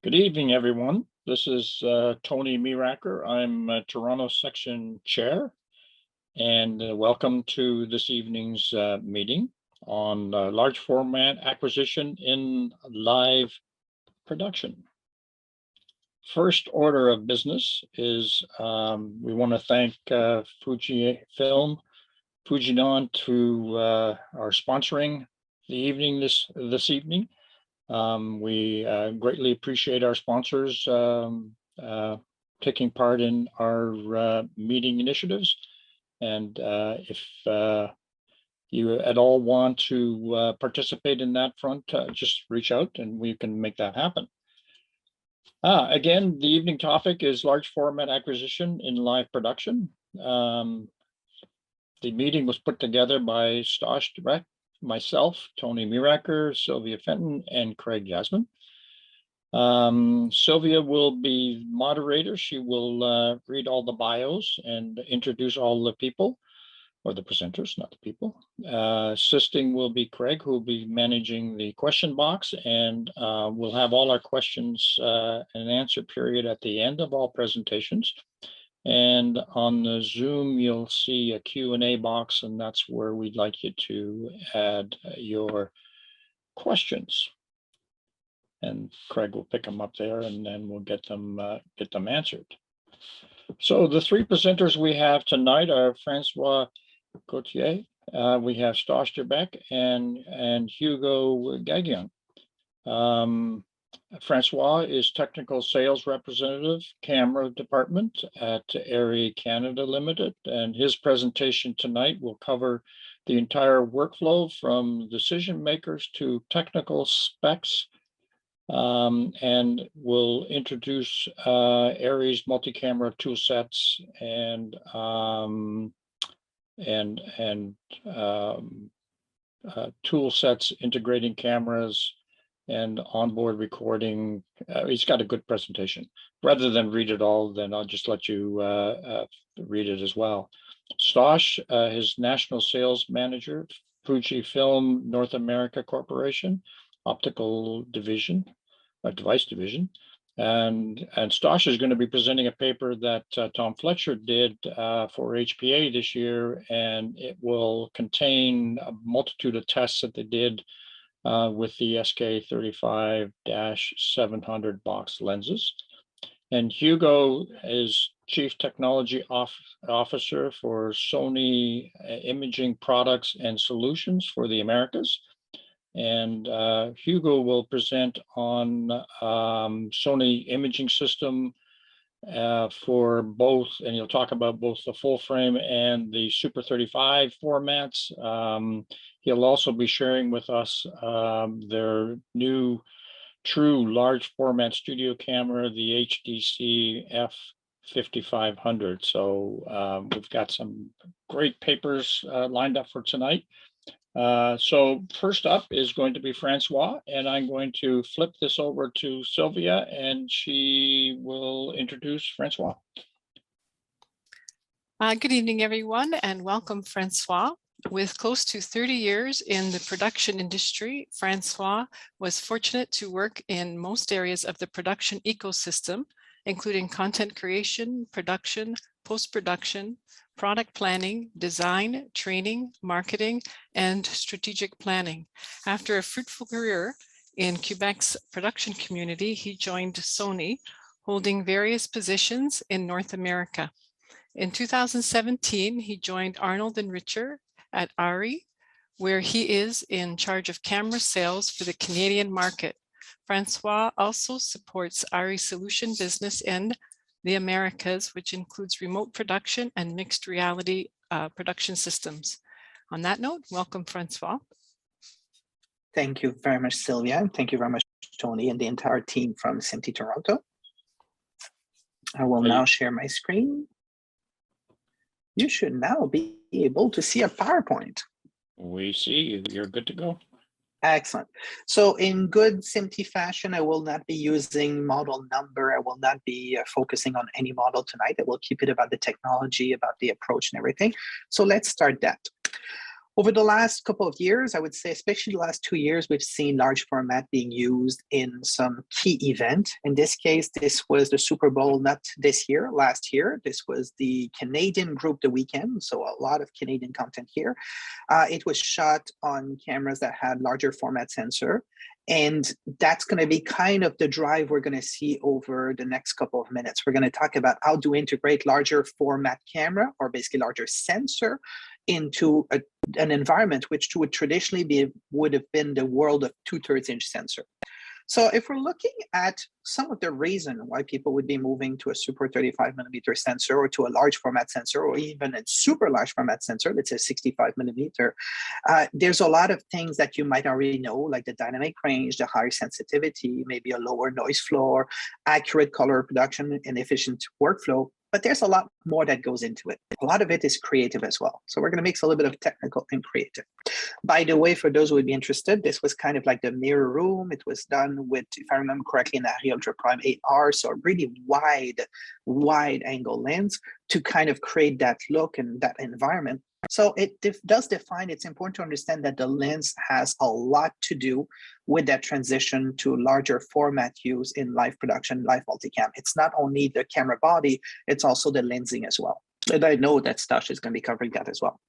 Good evening, everyone. This is Tony Miracker. I'm Toronto Section Chair, and welcome to this evening's meeting on large format acquisition in live production. First order of business is we want to thank Fujifilm, Fujinon, to our sponsoring the evening this evening. We greatly appreciate our sponsors taking part in our meeting initiatives. And if you at all want to participate in that front, just reach out and we can make that happen. Again, the evening topic is large format acquisition in live production. The meeting was put together by Stosh Direct, myself, Tony Miracker, Sylvia Fenton, and Craig Jasmine. Sylvia will be moderator. She will read all the bios and introduce all the people, or the presenters, not the people. Assisting will be Craig, who will be managing the question box, and we'll have all our questions and answer period at the end of all presentations. And on the Zoom, you'll see a Q&A box, and that's where we'd like you to add your questions. And Craig will pick them up there, and then we'll get them answered. So the three presenters we have tonight are Francois Gauthier, we have Stosh Direct, and Hugo Gagion. Francois is Technical Sales Representative, Camera Department at ARRI Canada Limited, and his presentation tonight will cover the entire workflow from decision makers to technical specs, and will introduce ARRI's multi-camera tool sets and tool sets integrating cameras and onboard recording. He's got a good presentation. Rather than read it all, then I'll just let you read it as well. Stosh, his National Sales Manager, Fujifilm North America Corporation, Optical Division, Device Division. And Stosh is going to be presenting a paper that Tom Fletcher did for HPA this year, and it will contain a multitude of tests that they did with the SK35-700 box lenses. And Hugo is Chief Technology Officer for Sony Imaging Products and Solutions for the Americas. And Hugo will present on Sony imaging system for both, and he'll talk about both the full frame and the Super 35 formats. He'll also be sharing with us their new true large format studio camera, the Htc F5500. So we've got some great papers lined up for tonight. So first up is going to be Francois, and I'm going to flip this over to Sylvia, and she will introduce Francois. Good evening, everyone, and welcome, Francois. With close to 30 years in the production industry, Francois was fortunate to work in most areas of the production ecosystem, including content creation, production, post-production, product planning, design, training, marketing, and strategic planning. After a fruitful career in Quebec's production community, he joined Sony, holding various positions in North America. In 2017, he joined Arnold & Richter at ARRI, where he is in charge of camera sales for the Canadian market. Francois also supports ARRI solution business in the Americas, which includes remote production and mixed reality production systems. On that note, welcome, Francois. Thank you very much, Sylvia, and thank you very much, Tony, and the entire team from SMPTE Toronto. I will now share my screen. You should now be able to see a PowerPoint. We see you. You're good to go. Excellent. So in good SMPTE fashion, I will not be using model number. I will not be focusing on any model tonight. I will keep it about the technology, about the approach and everything. So let's start that. Over the last couple of years, I would say, especially the last 2 years, we've seen large format being used in some key event. In this case, this was the Super Bowl, not this year, last year. This was the Canadian group the weekend, so a lot of Canadian content here. It was shot on cameras that had larger format sensor. And that's going to be kind of the drive we're going to see over the next couple of minutes. We're going to talk about how to integrate larger format camera, or basically larger sensor, into an environment which would traditionally would have been the world of 2/3 inch sensor. So if we're looking at some of the reason why people would be moving to a super 35mm sensor, or to a large format sensor, or even a super large format sensor, let's say 65mm, there's a lot of things that you might already know, like the dynamic range, the higher sensitivity, maybe a lower noise floor, accurate color production, and efficient workflow. But there's a lot more that goes into it. A lot of it is creative as well. So we're going to mix a little bit of technical and creative. By the way, for those who would be interested, this was kind of like the mirror room. It was done with, if I remember correctly, an Arri Ultra Prime 8R, so a really wide angle lens to kind of create that look and that environment. So it does define, it's important to understand that the lens has a lot to do with that transition to larger format use in live production, live multicam. It's not only the camera body, it's also the lensing as well. And I know that Stash is going to be covering that as well.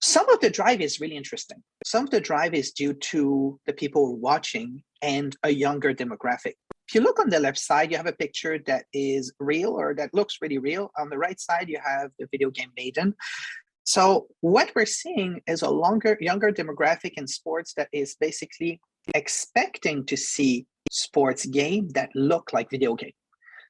Some of the drive is really interesting. Some of the drive is due to the people watching and a younger demographic. If you look on the left side, you have a picture that is real, or that looks really real. On the right side, you have the video game Maiden. So what we're seeing is a younger demographic in sports that is basically expecting to see sports game that look like video game.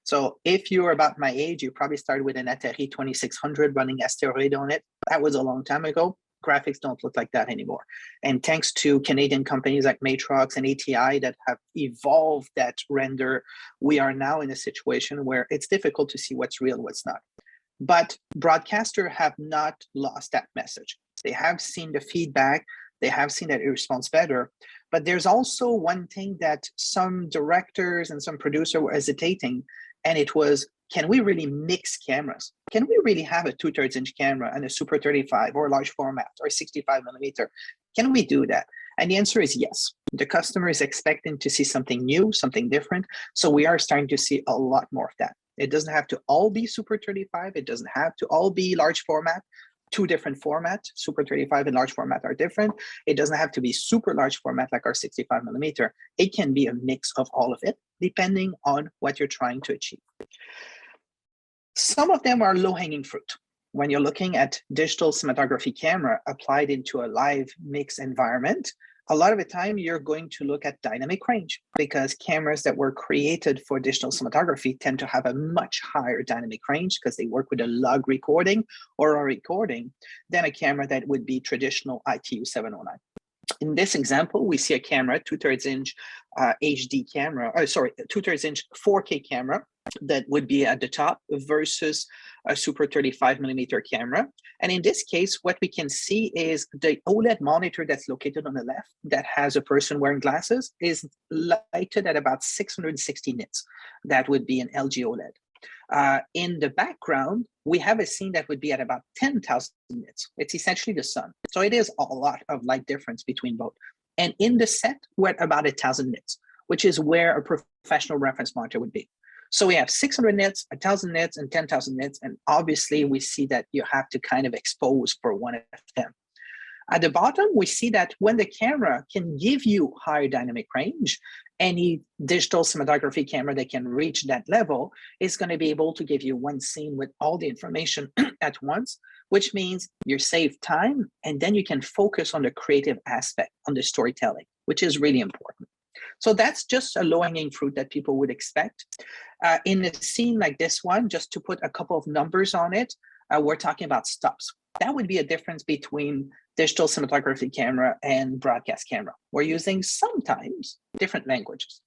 So if you're about my age, you probably started with an Atari 2600 running Asteroid on it. That was a long time ago. Graphics don't look like that anymore. And thanks to Canadian companies like Matrox and ATI that have evolved that render, we are now in a situation where it's difficult to see what's real and what's not. But broadcasters have not lost that message. They have seen the feedback. They have seen that it responds better. But there's also one thing that some directors and some producers were hesitating, and it was, can we really mix cameras? Can we really have a 2/3 inch camera and a super 35 or large format or 65mm? Can we do that? And the answer is yes. The customer is expecting to see something new, something different. So we are starting to see a lot more of that. It doesn't have to all be super 35. It doesn't have to all be large format. Two different formats, super 35 and large format, are different. It doesn't have to be super large format like our 65mm. It can be a mix of all of it, depending on what you're trying to achieve. Some of them are low-hanging fruit. When you're looking at digital cinematography camera applied into a live mix environment, a lot of the time you're going to look at dynamic range, because cameras that were created for digital cinematography tend to have a much higher dynamic range because they work with a log recording or a recording than a camera that would be traditional ITU 709. In this example, we see a camera, 2/3 inch HD camera, 2/3 inch 4K camera that would be at the top versus a super 35mm camera. And in this case, what we can see is the OLED monitor that's located on the left that has a person wearing glasses is lighted at about 660 nits. That would be an LG OLED. In the background, we have a scene that would be at about 10,000 nits. It's essentially the sun. So it is a lot of light difference between both. And in the set, we're at about 1,000 nits, which is where a professional reference monitor would be. So we have 600 nits, 1,000 nits, and 10,000 nits. And obviously, we see that you have to kind of expose for one of them. At the bottom, we see that when the camera can give you higher dynamic range, any digital cinematography camera that can reach that level is going to be able to give you one scene with all the information at once, which means you save time, and then you can focus on the creative aspect, on the storytelling, which is really important. So that's just a low-hanging fruit that people would expect. In a scene like this one, just to put a couple of numbers on it, we're talking about stops. That would be a difference between digital cinematography camera and broadcast camera. We're using sometimes different languages.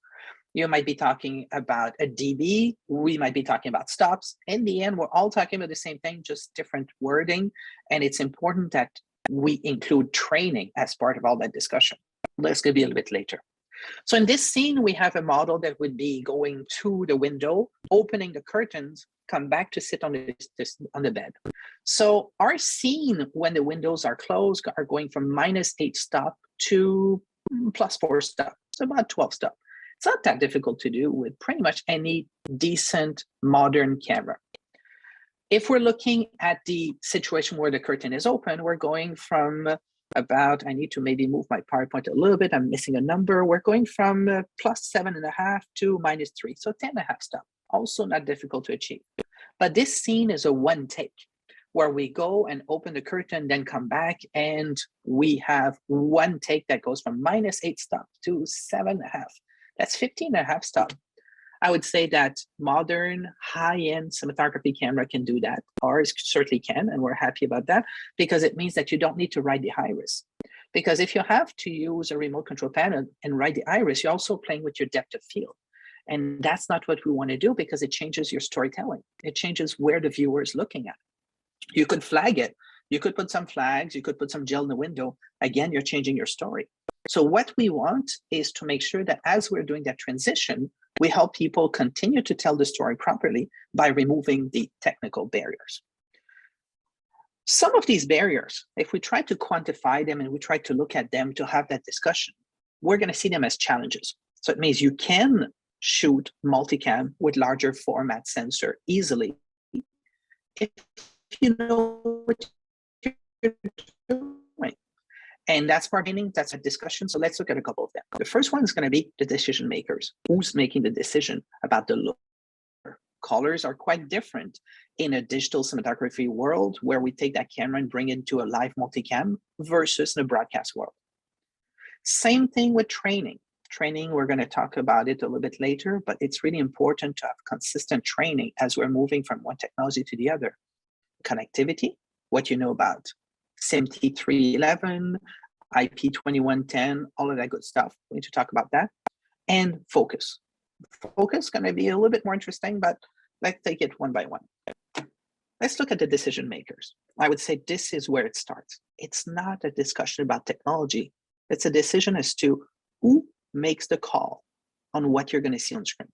You might be talking about a dB, we might be talking about stops. In the end, we're all talking about the same thing, just different wording. And it's important that we include training as part of all that discussion. That's going to be a little bit later. So in this scene, we have a model that would be going to the window, opening the curtains, come back to sit on the bed. So our scene when the windows are closed are going from -8 stop to +4 stop. It's about 12 stop. It's not that difficult to do with pretty much any decent modern camera. If we're looking at the situation where the curtain is open, we're going from about, I need to maybe move my PowerPoint a little bit, I'm missing a number. We're going from +7.5 to -3, so 10.5 stop. Also not difficult to achieve. But this scene is a one take where we go and open the curtain, then come back, and we have one take that goes from -8 stop to 7.5. That's 15.5 stop. I would say that modern high-end cinematography camera can do that. Ours certainly can, and we're happy about that because it means that you don't need to ride the iris. Because if you have to use a remote control panel and ride the iris, you're also playing with your depth of field. And that's not what we want to do because it changes your storytelling. It changes where the viewer is looking at. You could flag it. You could put some flags. You could put some gel in the window. Again, you're changing your story. So what we want is to make sure that as we're doing that transition, we help people continue to tell the story properly by removing the technical barriers. Some of these barriers, if we try to quantify them and we try to look at them to have that discussion, we're going to see them as challenges. So it means you can shoot multicam with larger format sensor easily if you know what you're doing. And that's bargaining, that's a discussion. So let's look at a couple of them. The first one is going to be the decision makers. Who's making the decision about the look? Colors are quite different in a digital cinematography world where we take that camera and bring it to a live multicam versus in a broadcast world. Same thing with training. Training, we're going to talk about it a little bit later, but it's really important to have consistent training as we're moving from one technology to the other. Connectivity, what you know about SMPTE 311, IP2110, all of that good stuff. We need to talk about that. And focus. Focus is going to be a little bit more interesting, but let's take it one by one. Let's look at the decision makers. I would say this is where it starts. It's not a discussion about technology. It's a decision as to who makes the call on what you're going to see on screen.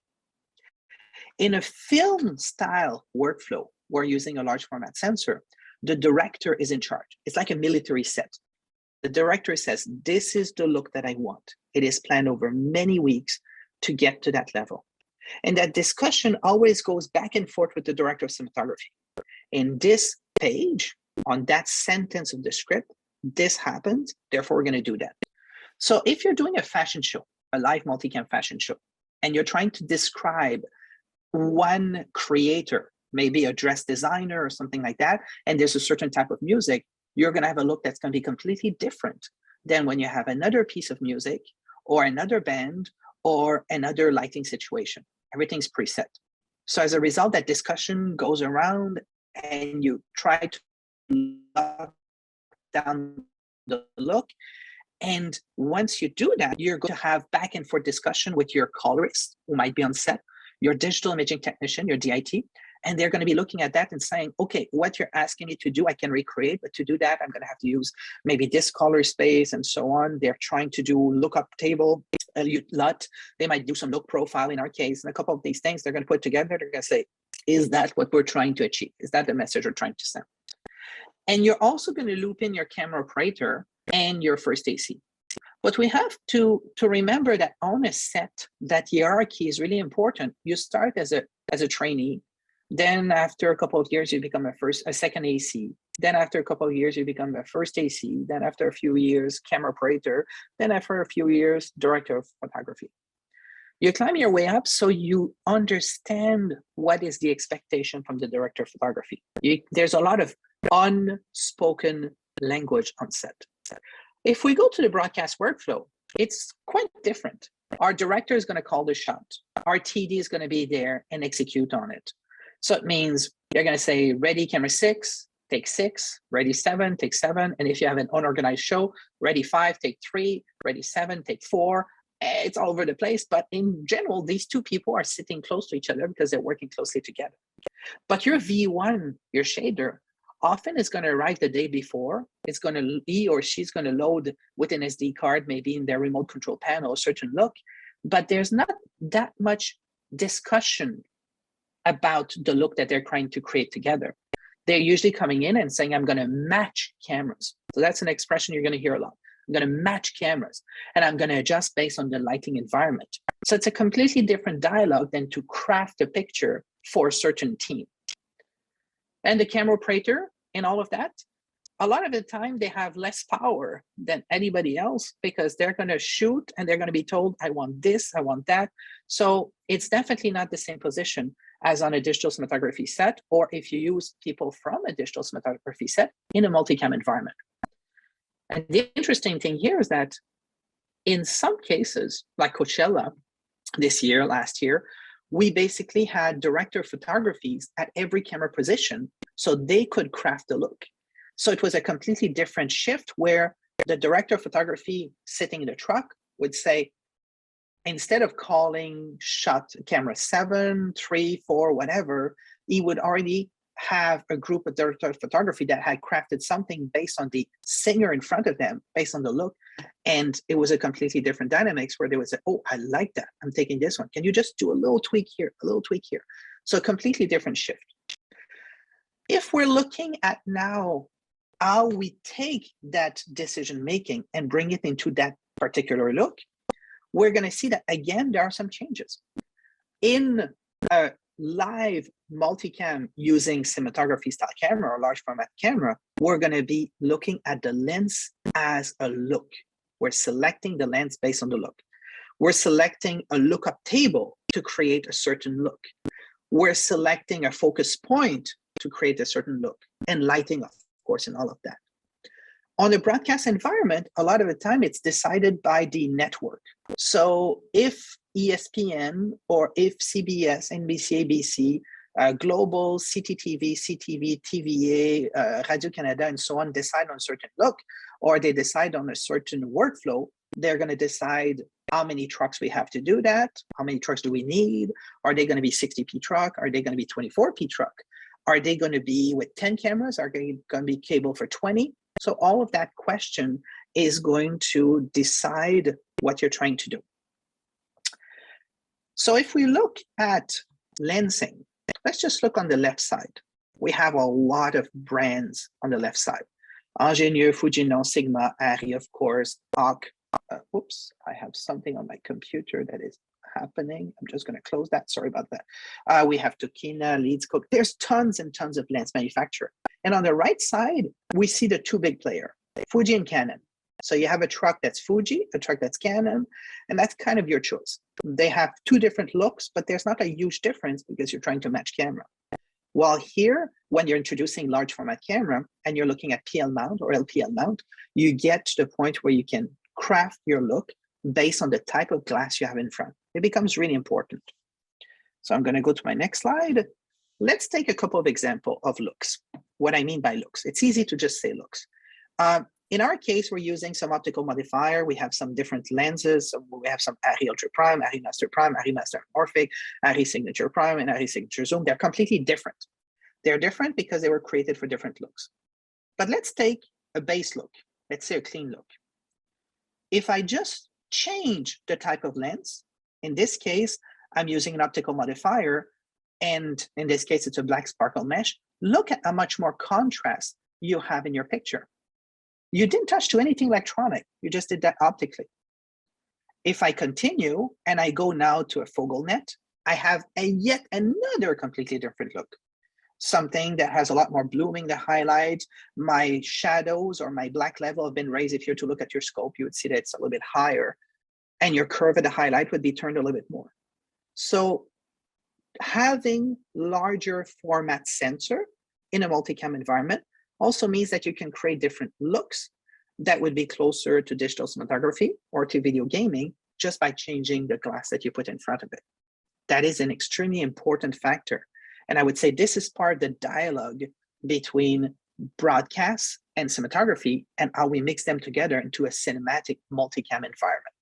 In a film style workflow, we're using a large format sensor. The director is in charge. It's like a military set. The director says, this is the look that I want. It is planned over many weeks to get to that level. And that discussion always goes back and forth with the director of cinematography. In this page, on that sentence of the script, this happens, therefore we're going to do that. So if you're doing a fashion show, a live multicam fashion show, and you're trying to describe one creator, maybe a dress designer or something like that, and there's a certain type of music, you're going to have a look that's going to be completely different than when you have another piece of music or another band or another lighting situation. Everything's preset. So as a result, that discussion goes around and you try to lock down the look. And once you do that, you're going to have back and forth discussion with your colorist who might be on set, your digital imaging technician, your DIT, and they're going to be looking at that and saying, okay, what you're asking me to do, I can recreate, but to do that, I'm going to have to use maybe this color space and so on. They're trying to do lookup table, LUT. They might do some look profile in our case, and a couple of these things they're going to put together. They're going to say, is that what we're trying to achieve? Is that the message we're trying to send? And you're also going to loop in your camera operator and your first AC. But we have to remember that on a set, that hierarchy is really important. You start as a trainee. Then after a couple of years, you become a second AC. Then after a couple of years, you become a first AC. Then after a few years, camera operator. Then after a few years, director of photography. You climb your way up so you understand what is the expectation from the director of photography. There's a lot of unspoken language on set. If we go to the broadcast workflow, it's quite different. Our director is going to call the shot. Our TD is going to be there and execute on it. So it means you're going to say, ready, camera 6, take 6, ready 7, take 7. And if you have an unorganized show, ready 5, take 3, ready 7, take 4. It's all over the place. But in general, these two people are sitting close to each other because they're working closely together. But your V1, your shader, often it's going to arrive the day before. It's going to, he or she's going to load with an SD card, maybe in their remote control panel, a certain look, but there's not that much discussion about the look that they're trying to create together. They're usually coming in and saying, I'm going to match cameras. So that's an expression you're going to hear a lot. I'm going to match cameras and I'm going to adjust based on the lighting environment. So it's a completely different dialogue than to craft a picture for a certain team. And the camera operator and all of that, a lot of the time they have less power than anybody else because they're going to shoot and they're going to be told, I want this, I want that. So it's definitely not the same position as on a digital cinematography set, or if you use people from a digital cinematography set in a multicam environment. And the interesting thing here is that in some cases, like Coachella this year, last year, we basically had director of photographies at every camera position so they could craft the look. So it was a completely different shift where the director of photography sitting in the truck would say, instead of calling shot camera 7, 3, 4, whatever, he would already have a group of director of photography that had crafted something based on the singer in front of them, based on the look. And it was a completely different dynamics where they would say, oh, I like that. I'm taking this one. Can you just do a little tweak here, a little tweak here? So a completely different shift. If we're looking at now how we take that decision-making and bring it into that particular look, we're going to see that, again, there are some changes. In a live multicam using cinematography style camera or large format camera, we're going to be looking at the lens as a look. We're selecting the lens based on the look. We're selecting a lookup table to create a certain look. We're selecting a focus point to create a certain look, and lighting, of course, and all of that. On a broadcast environment, a lot of the time it's decided by the network. So if ESPN or if CBS, NBC, ABC, Global, CTTV, CTV, TVA, Radio-Canada, and so on decide on a certain look, or they decide on a certain workflow, they're going to decide how many trucks we have to do that, how many trucks do we need, are they going to be 60p truck, are they going to be 24p truck, are they going to be with 10 cameras, are they going to be cable for 20? So all of that question is going to decide what you're trying to do. So if we look at lensing, let's just look on the left side. We have a lot of brands on the left side. Ingenieux, Fujinon, Sigma, Arri, of course, Hawk. Oops, I have something on my computer that is happening. I'm just going to close that. Sorry about that. We have Tokina, Leeds, Cook. There's tons and tons of lens manufacturer. And on the right side, we see the two big players, Fuji and Canon. So you have a truck that's Fuji, a truck that's Canon, and that's kind of your choice. They have two different looks, but there's not a huge difference because you're trying to match camera. While here, when you're introducing large format camera and you're looking at PL mount or LPL mount, you get to the point where you can craft your look based on the type of glass you have in front. It becomes really important. So I'm going to go to my next slide. Let's take a couple of examples of looks. What I mean by looks, it's easy to just say looks. In our case, we're using some optical modifier. We have some different lenses. So we have some Arri Ultra Prime, Arri Master Prime, Arri Master Morphic, Arri Signature Prime, and Arri Signature Zoom. They're completely different. They're different because they were created for different looks. But let's take a base look. Let's say a clean look. If I just change the type of lens, in this case, I'm using an optical modifier, and in this case, it's a black sparkle mesh. Look at how much more contrast you have in your picture. You didn't touch to anything electronic. You just did that optically. If I continue and I go now to a focal net, I have yet another completely different look. Something that has a lot more blooming, the highlights, my shadows or my black level have been raised. If you were to look at your scope, you would see that it's a little bit higher, and your curve at the highlight would be turned a little bit more. So having larger format sensor in a multicam environment also means that you can create different looks that would be closer to digital cinematography or to video gaming just by changing the glass that you put in front of it. That is an extremely important factor. And I would say this is part of the dialogue between broadcast and cinematography and how we mix them together into a cinematic multicam environment.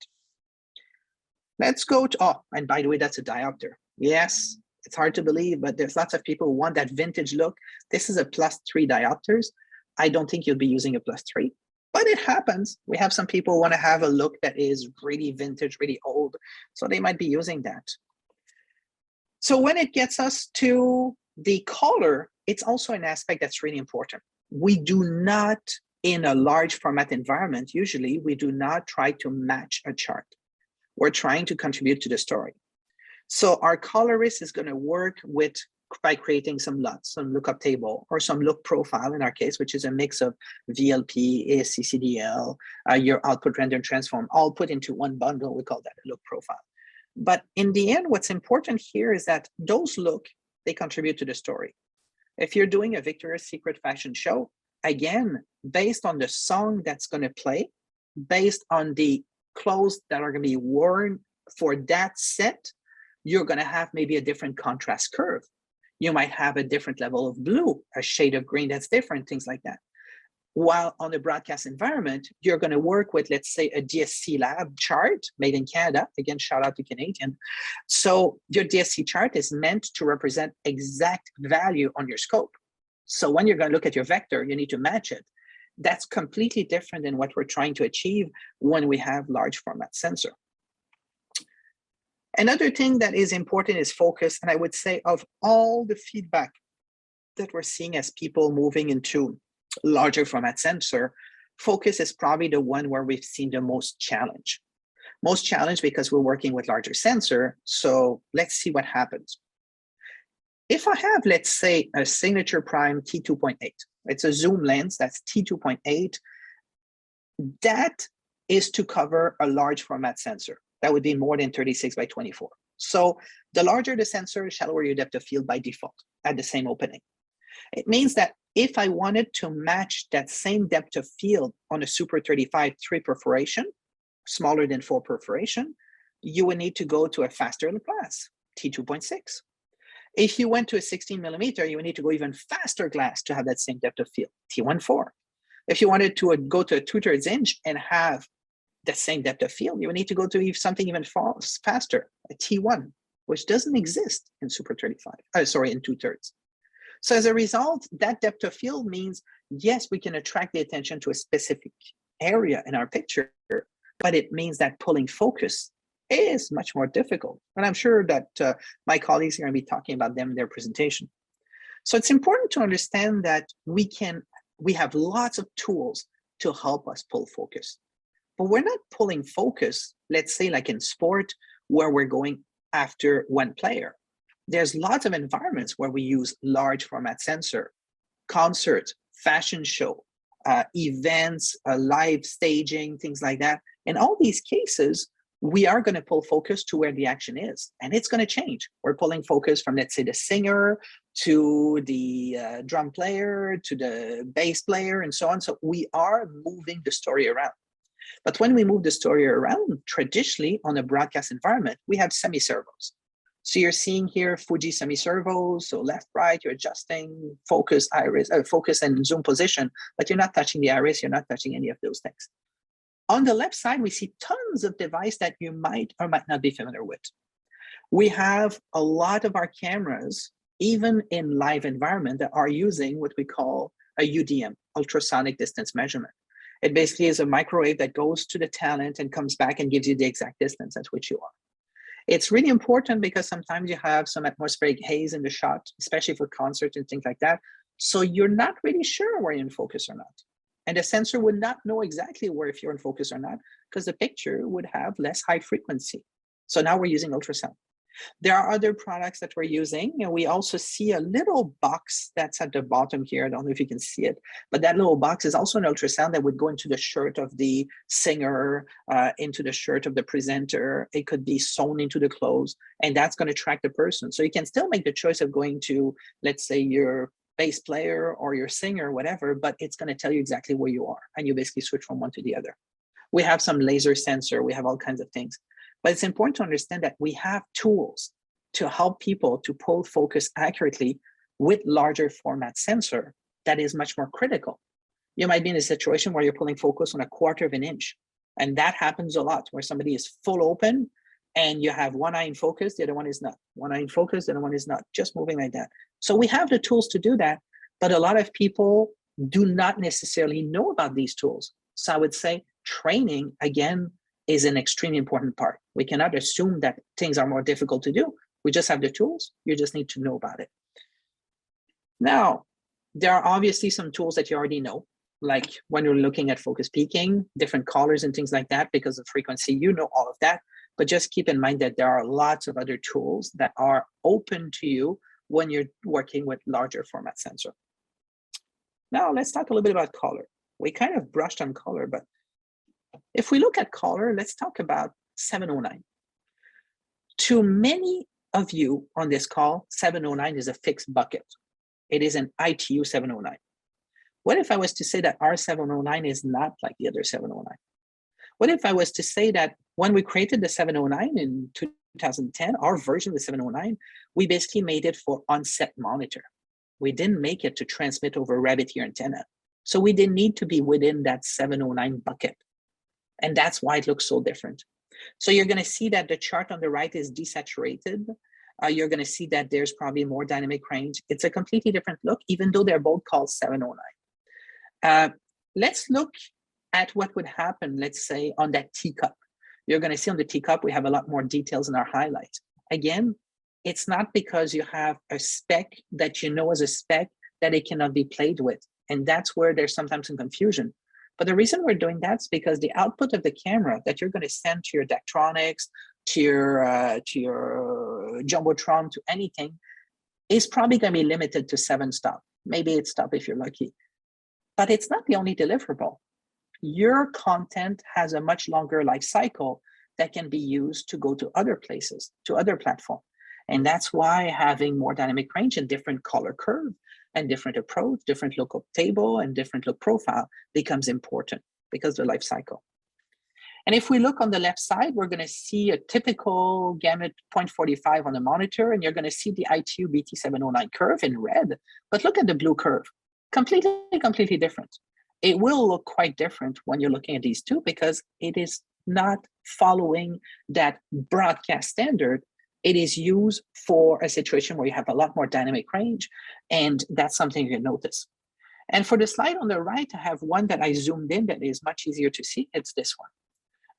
Let's go to, oh, and by the way, that's a diopter. Yes, It's hard to believe, but there's lots of people who want that vintage look. This is a +3 diopters. I don't think you'll be using a +3, but it happens. We have some people who want to have a look that is really vintage, really old, so they might be using that. So when it gets us to the color, it's also an aspect that's really important. We do not, in a large format environment, usually we do not try to match a chart. We're trying to contribute to the story. So our colorist is going to work by creating some LUTs, some lookup table, or some look profile in our case, which is a mix of VLP, ASCCDL, your output render and transform, all put into one bundle. We call that a look profile. But in the end, what's important here is that those they contribute to the story. If you're doing a Victoria's Secret fashion show, again, based on the song that's going to play, based on the clothes that are going to be worn for that set, you're going to have maybe a different contrast curve. You might have a different level of blue, a shade of green that's different, things like that. While on the broadcast environment, you're going to work with, let's say, a DSC Lab chart made in Canada. Again, shout out to Canadian. So your DSC chart is meant to represent exact value on your scope. So when you're going to look at your vector, you need to match it. That's completely different than what we're trying to achieve when we have large format sensor. Another thing that is important is focus. And I would say of all the feedback that we're seeing as people moving into larger format sensor, focus is probably the one where we've seen the most challenge. Most challenge because we're working with larger sensor. So let's see what happens. If I have, let's say, a signature prime T2.8, it's a zoom lens that's T2.8, that is to cover a large format sensor. That would be more than 36 by 24. So the larger the sensor, shallower your depth of field by default at the same opening. It means that if I wanted to match that same depth of field on a Super 35 3 perforation, smaller than 4 perforation, you would need to go to a faster glass, T2.6. If you went to a 16 millimeter, you would need to go even faster glass to have that same depth of field, T1.4. If you wanted to go to a 2/3 inch and have the same depth of field, you would need to go to something even faster, a T1, which doesn't exist in Super 35, in 2/3. So as a result, that depth of field means, yes, we can attract the attention to a specific area in our picture, but it means that pulling focus is much more difficult. And I'm sure that my colleagues are going to be talking about them in their presentation. So it's important to understand that we have lots of tools to help us pull focus. But we're not pulling focus, let's say like in sport, where we're going after one player. There's lots of environments where we use large format sensor, concerts, fashion show, events, live staging, things like that. In all these cases, we are going to pull focus to where the action is, and it's going to change. We're pulling focus from, let's say, the singer to the drum player to the bass player and so on. So we are moving the story around. But when we move the story around, traditionally on a broadcast environment, we have semi-servos. So you're seeing here Fuji semi-servos, so left, right, you're adjusting focus, iris, focus and zoom position, but you're not touching the iris, you're not touching any of those things. On the left side, we see tons of devices that you might or might not be familiar with. We have a lot of our cameras, even in live environment, that are using what we call a UDM, ultrasonic distance measurement. It basically is a microwave that goes to the talent and comes back and gives you the exact distance at which you are. It's really important because sometimes you have some atmospheric haze in the shot, especially for concerts and things like that. So you're not really sure where you're in focus or not. And the sensor would not know exactly where if you're in focus or not, because the picture would have less high frequency. So now we're using ultrasound. There are other products that we're using, and we also see a little box that's at the bottom here. I don't know if you can see it, but that little box is also an ultrasound that would go into the shirt of the singer, into the shirt of the presenter. It could be sewn into the clothes, and that's going to track the person. So you can still make the choice of going to, let's say, your bass player or your singer, whatever, but it's going to tell you exactly where you are, and you basically switch from one to the other. We have some laser sensor. We have all kinds of things. But it's important to understand that we have tools to help people to pull focus accurately with larger format sensor that is much more critical. You might be in a situation where you're pulling focus on 1/4 of an inch. And that happens a lot, where somebody is full open and you have one eye in focus, the other one is not. One eye in focus, the other one is not, just moving like that. So we have the tools to do that, but a lot of people do not necessarily know about these tools. So I would say training, again, is an extremely important part. We cannot assume that things are more difficult to do. We just have the tools. You just need to know about it. Now, there are obviously some tools that you already know, like when you're looking at focus peaking, different colors and things like that, because of frequency, you know all of that. But just keep in mind that there are lots of other tools that are open to you when you're working with larger format sensor. Now, let's talk a little bit about color. We kind of brushed on color, but if we look at color, let's talk about 709. To many of you on this call, 709 is a fixed bucket. It is an ITU 709. What if I was to say that our 709 is not like the other 709? What if I was to say that when we created the 709 in 2010, our version of the 709, we basically made it for on-set monitor. We didn't make it to transmit over rabbit ear antenna. So we didn't need to be within that 709 bucket. And that's why it looks so different. So you're going to see that the chart on the right is desaturated. You're going to see that there's probably more dynamic range. It's a completely different look, even though they're both called 709. Let's look at what would happen, let's say, on that teacup. You're going to see on the teacup, we have a lot more details in our highlights. Again, it's not because you have a spec that you know as a spec that it cannot be played with. And that's where there's sometimes some confusion. But the reason we're doing that is because the output of the camera that you're going to send to your Daktronics, to your Jumbotron, to anything, is probably going to be limited to 7 stop, maybe 8 stop if you're lucky. But it's not the only deliverable. Your content has a much longer life cycle that can be used to go to other places, to other platforms. And that's why having more dynamic range and different color curve and different approach, different look table and different look profile becomes important because of the life cycle. And if we look on the left side, we're going to see a typical gamut 0.45 on the monitor, and you're going to see the ITU BT709 curve in red. But look at the blue curve, completely different. It will look quite different when you're looking at these two because it is not following that broadcast standard. It is used for a situation where you have a lot more dynamic range, and that's something you can notice. And for the slide on the right, I have one that I zoomed in that is much easier to see. It's this one.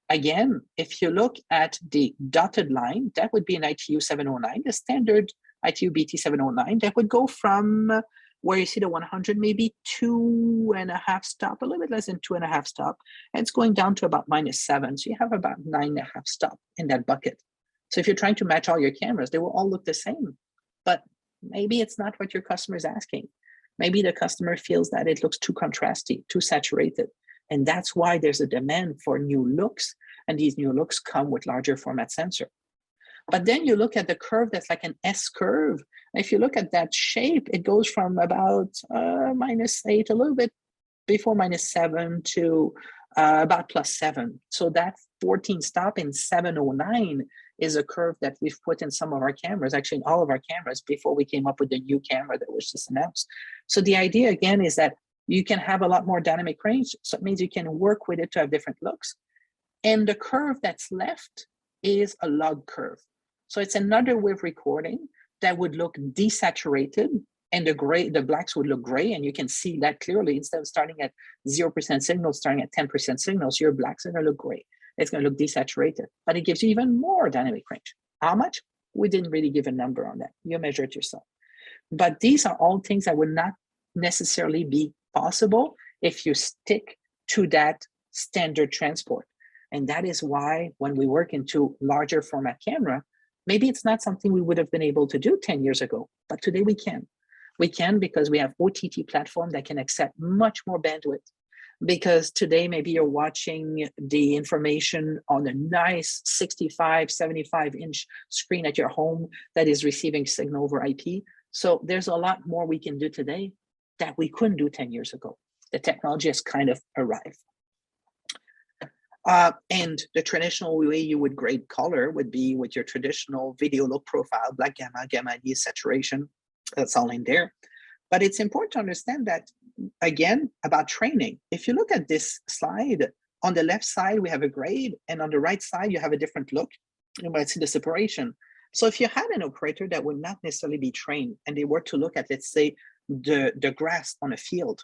Again, if you look at the dotted line, that would be an ITU 709, the standard ITU BT709 that would go from where you see the 100, maybe 2.5 stop, a little bit less than 2.5 stop, and it's going down to about -7. So you have about 9.5 stop in that bucket. So if you're trying to match all your cameras, they will all look the same, but maybe it's not what your customer is asking. Maybe the customer feels that it looks too contrasty, too saturated. And that's why there's a demand for new looks, and these new looks come with larger format sensor. But then you look at the curve that's like an S curve. If you look at that shape, it goes from about -8, a little bit before -7 to about +7. So that 14 stop in 709 is a curve that we've put in some of our cameras, actually in all of our cameras, before we came up with the new camera that was just announced. So the idea again is that you can have a lot more dynamic range. So it means you can work with it to have different looks. And the curve that's left is a log curve. So it's another way of recording that would look desaturated, and the blacks would look gray, and you can see that clearly. Instead of starting at 0% signal, starting at 10% signals, your blacks are going to look gray. It's going to look desaturated, but it gives you even more dynamic range. How much? We didn't really give a number on that. You measure it yourself. But these are all things that would not necessarily be possible if you stick to that standard transport. And that is why when we work into larger format camera, maybe it's not something we would have been able to do 10 years ago, but today we can. We can because we have OTT platform that can accept much more bandwidth. Because today maybe you're watching the information on a nice 65, 75-inch screen at your home that is receiving signal over IP. So there's a lot more we can do today that we couldn't do 10 years ago. The technology has kind of arrived. And the traditional way you would grade color would be with your traditional video look profile, black gamma, gamma D saturation. That's all in there. But it's important to understand that, again, about training. If you look at this slide, on the left side, we have a grade, and on the right side, you have a different look. You might see the separation. So if you had an operator that would not necessarily be trained and they were to look at, let's say, the grass on a field,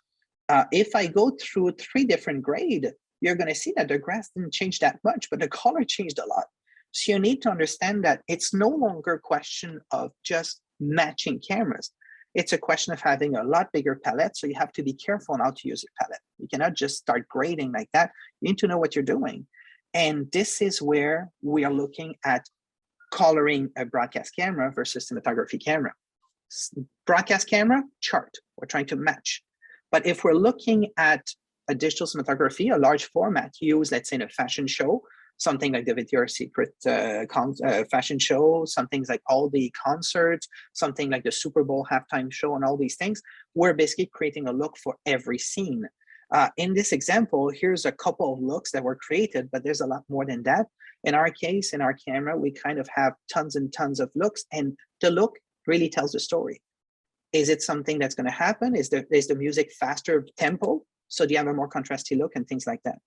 if I go through 3 different grades, you're going to see that the grass didn't change that much, but the color changed a lot. So you need to understand that it's no longer a question of just matching cameras. It's a question of having a lot bigger palette. So you have to be careful on how to use your palette. You cannot just start grading like that. You need to know what you're doing. And this is where we are looking at coloring a broadcast camera versus cinematography camera. Broadcast camera, chart, we're trying to match. But if we're looking at a digital cinematography, a large format, use, let's say, in a fashion show, something like the Victoria's Secret fashion show, some things like all the concerts, something like the Super Bowl halftime show, and all these things, we're basically creating a look for every scene. In this example, here's a couple of looks that were created, but there's a lot more than that. In our case, in our camera, we kind of have tons and tons of looks, and the look really tells the story. Is it something that's going to happen? Is the music faster tempo? So do you have a more contrasty look and things like that?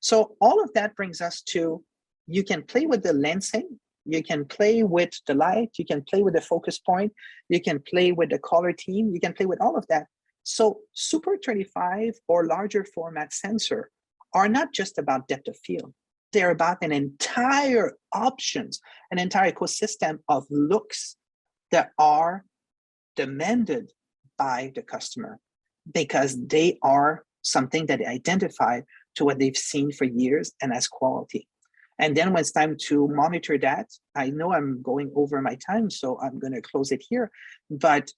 So all of that brings us to, you can play with the lensing, you can play with the light, you can play with the focus point, you can play with the color team, you can play with all of that. So Super 35 or larger format sensor are not just about depth of field. They're about an entire options, an entire ecosystem of looks that are demanded by the customer because they are something that they identify to what they've seen for years and as quality. And then when it's time to monitor that, I know I'm going over my time, so I'm going to close it here, but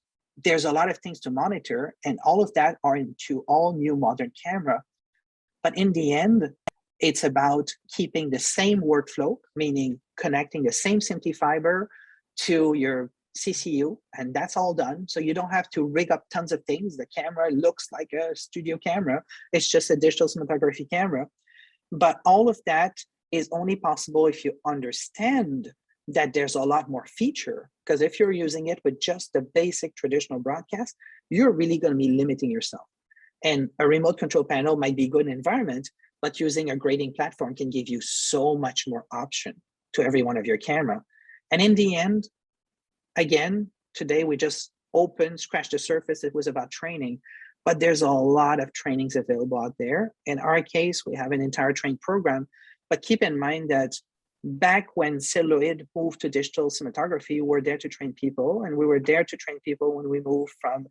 there's a lot of things to monitor, and all of that are into all new modern camera. But in the end, it's about keeping the same workflow, meaning connecting the same SMPTE fiber to your CCU, and that's all done. So you don't have to rig up tons of things. The camera looks like a studio camera. It's just a digital cinematography camera. But all of that is only possible if you understand that there's a lot more feature. Because if you're using it with just the basic traditional broadcast, you're really going to be limiting yourself. And a remote control panel might be good in environment, but using a grading platform can give you so much more option to every one of your camera. And in the end, again, today we just scratched the surface. It was about training, but there's a lot of trainings available out there. In our case, we have an entire training program, but keep in mind that back when celluloid moved to digital cinematography, we were there to train people, and we were there to train people when we moved from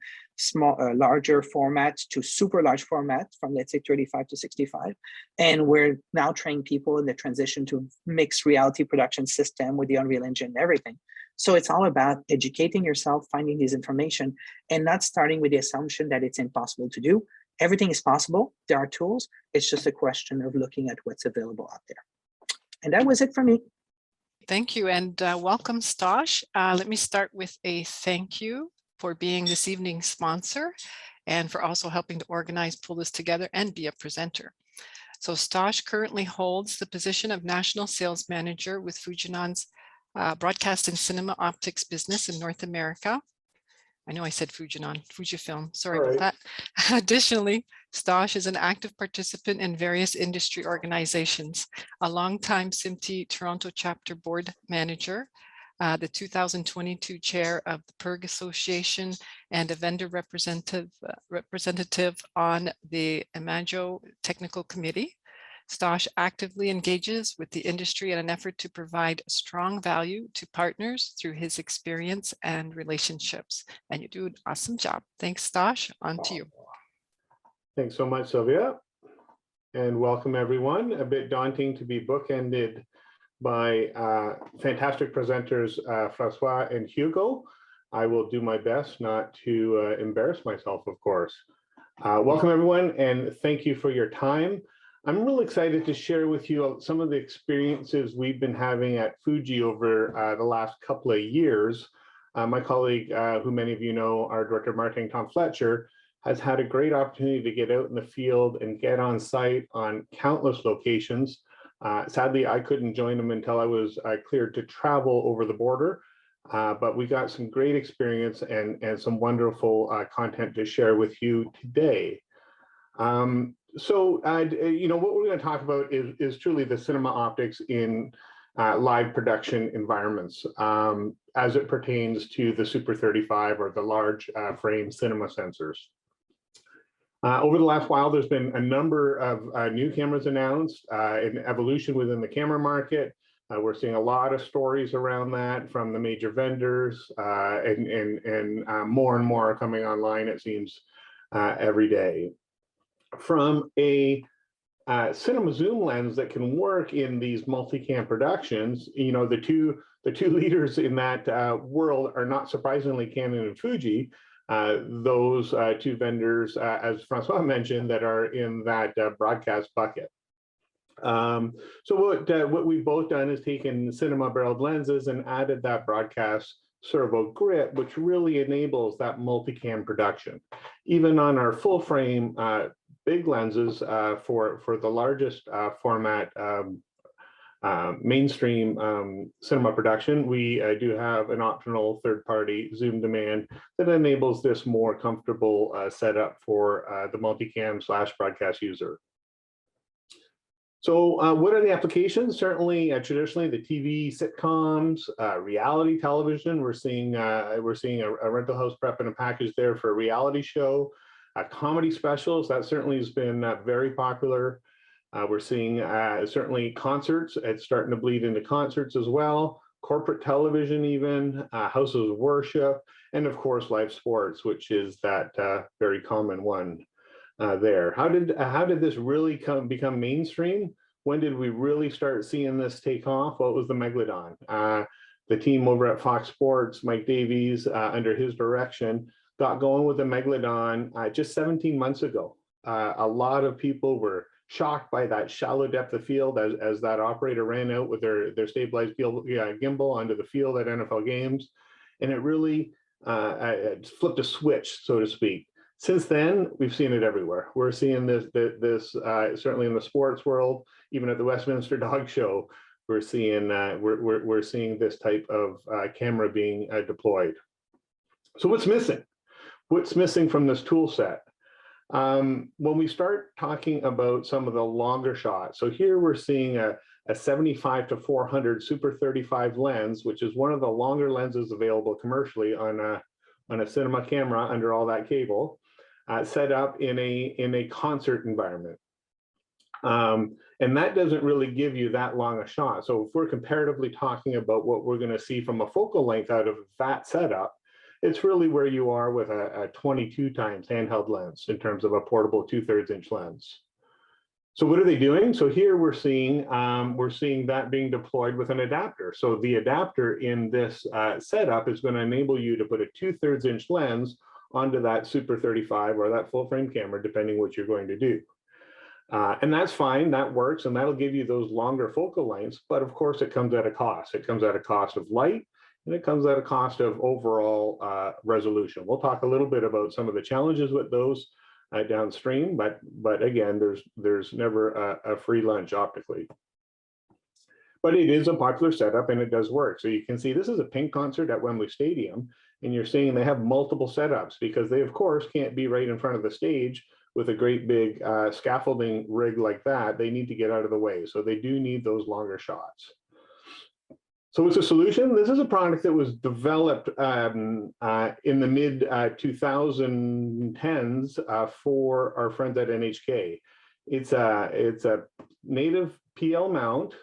larger format to super large format, from let's say 35 to 65. And we're now training people in the transition to mixed reality production system with the Unreal Engine and everything. So it's all about educating yourself, finding this information, and not starting with the assumption that it's impossible to do. Everything is possible. There are tools. It's just a question of looking at what's available out there. And that was it for me. Thank you, and welcome, Stosh. Let me start with a thank you for being this evening's sponsor and for also helping to organize, pull this together, and be a presenter. So Stosh currently holds the position of National Sales Manager with Fujinon's broadcast and cinema optics business in North America. I know I said Fujinon, Fujifilm, sorry about that. Additionally, Stosh is an active participant in various industry organizations, a longtime SMPTE Toronto chapter board manager, the 2022 chair of the PERG Association, and a vendor representative on the Imago Technical Committee. Stosh actively engages with the industry in an effort to provide strong value to partners through his experience and relationships. And you do an awesome job. Thanks, Stosh. On to you. Thanks so much, Sylvia. And welcome, everyone. A bit daunting to be bookended by fantastic presenters, Francois and Hugo. I will do my best not to embarrass myself, of course. Welcome, everyone, and thank you for your time. I'm really excited to share with you some of the experiences we've been having at Fuji over the last couple of years. My colleague, who many of you know, our Director of Marketing, Tom Fletcher, has had a great opportunity to get out in the field and get on site on countless locations. Sadly, I couldn't join him until I was cleared to travel over the border, but we got some great experience and some wonderful content to share with you today. So, you know, what we're going to talk about is truly the cinema optics in live production environments as it pertains to the Super 35 or the large frame cinema sensors. Over the last while, there's been a number of new cameras announced, an evolution within the camera market. We're seeing a lot of stories around that from the major vendors, and more are coming online, it seems, every day. From a cinema zoom lens that can work in these multicam productions, you know, the two leaders in that world are not surprisingly Canon and Fuji. Those two vendors, as Francois mentioned, that are in that broadcast bucket. So what we've both done is taken cinema barreled lenses and added that broadcast servo grip, which really enables that multicam production. Even on our full frame big lenses for the largest format mainstream cinema production, we do have an optional third-party zoom demand that enables this more comfortable setup for the multicam / broadcast user. So what are the applications? Certainly, traditionally, the TV sitcoms, reality television. We're seeing a rental house prep and a package there for a reality show. Comedy specials, that certainly has been very popular. We're seeing certainly concerts. It's starting to bleed into concerts as well. Corporate television even, houses of worship, and of course, live sports, which is that very common one. There. How did this really become mainstream? When did we really start seeing this take off? Well, it was the Megalodon. The team over at Fox Sports, Mike Davies, under his direction, got going with the Megalodon just 17 months ago. A lot of people were shocked by that shallow depth of field as that operator ran out with their stabilized gimbal onto the field at NFL games. And it really flipped a switch, so to speak. Since then, we've seen it everywhere. We're seeing this certainly in the sports world, even at the Westminster Dog Show. We're seeing this type of camera being deployed. So what's missing? What's missing from this tool set? When we start talking about some of the longer shots, so here we're seeing a 75-400 Super 35 lens, which is one of the longer lenses available commercially on a cinema camera under all that cable. Set up in a concert environment. And that doesn't really give you that long a shot. So if we're comparatively talking about what we're going to see from a focal length out of that setup, it's really where you are with a 22 times handheld lens in terms of a portable 2/3 inch lens. So what are they doing? So here we're seeing that being deployed with an adapter. So the adapter in this setup is going to enable you to put a 2/3 inch lens onto that Super 35 or that full frame camera, depending what you're going to do. And that's fine, that works, and that'll give you those longer focal lengths, but of course it comes at a cost. It comes at a cost of light, and it comes at a cost of overall resolution. We'll talk a little bit about some of the challenges with those downstream, but again, there's never a free lunch optically. But it is a popular setup and it does work. So you can see this is a Pink concert at Wembley Stadium, and you're seeing they have multiple setups because they of course can't be right in front of the stage with a great big scaffolding rig like that. They need to get out of the way. So they do need those longer shots. So what's the solution? This is a product that was developed in the mid 2010s for our friends at NHK. It's a native PL mount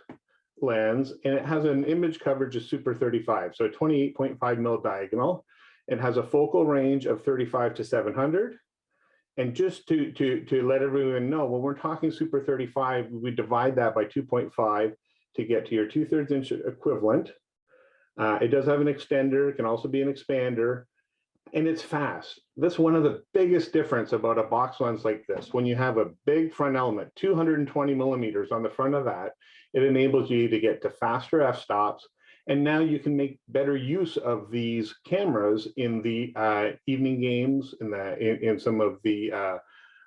lens, and it has an image coverage of Super 35, so 28.5 mil diagonal. It has a focal range of 35 to 700. And just to let everyone know, when we're talking Super 35, we divide that by 2.5 to get to your 2/3 inch equivalent. It does have an extender, it can also be an expander, and it's fast. That's one of the biggest difference about a box lens like this. When you have a big front element, 220 millimeters on the front of that, it enables you to get to faster f-stops, and now you can make better use of these cameras in the evening games, in some of the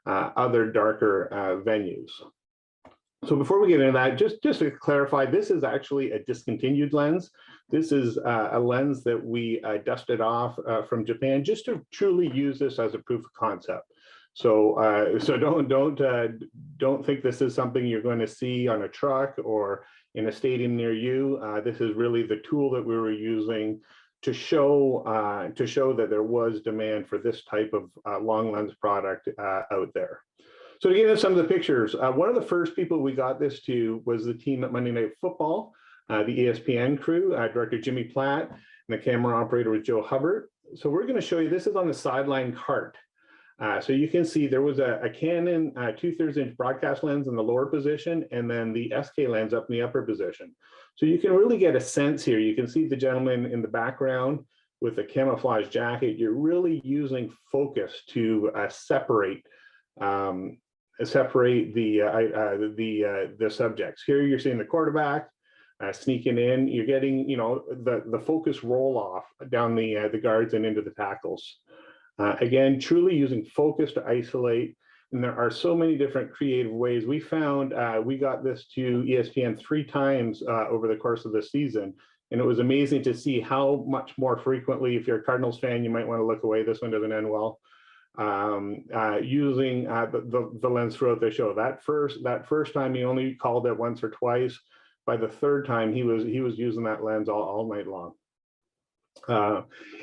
other darker venues. So before we get into that, just to clarify, this is actually a discontinued lens. This is a lens that we dusted off from Japan just to truly use this as a proof of concept. So don't think this is something you're going to see on a truck or in a stadium near you. This is really the tool that we were using to show that there was demand for this type of long lens product out there. So to get into some of the pictures, one of the first people we got this to was the team at Monday Night Football, the ESPN crew, director Jimmy Platt, and the camera operator was Joe Hubbard. So we're going to show you, this is on the sideline cart. So you can see there was a Canon 2/3 inch broadcast lens in the lower position, and then the SK lens up in the upper position. So you can really get a sense here. You can see the gentleman in the background with the camouflage jacket. You're really using focus to separate the subjects. Here you're seeing the quarterback sneaking in. You're getting, you know, the focus roll off down the guards and into the tackles. Again, truly using focus to isolate. And there are so many different creative ways. We found we got this to ESPN 3 times over the course of the season. And it was amazing to see how much more frequently, if you're a Cardinals fan, you might want to look away. This one doesn't end well. Using the lens throughout the show. That first time he only called it once or twice. By the third time, he was using that lens all night long.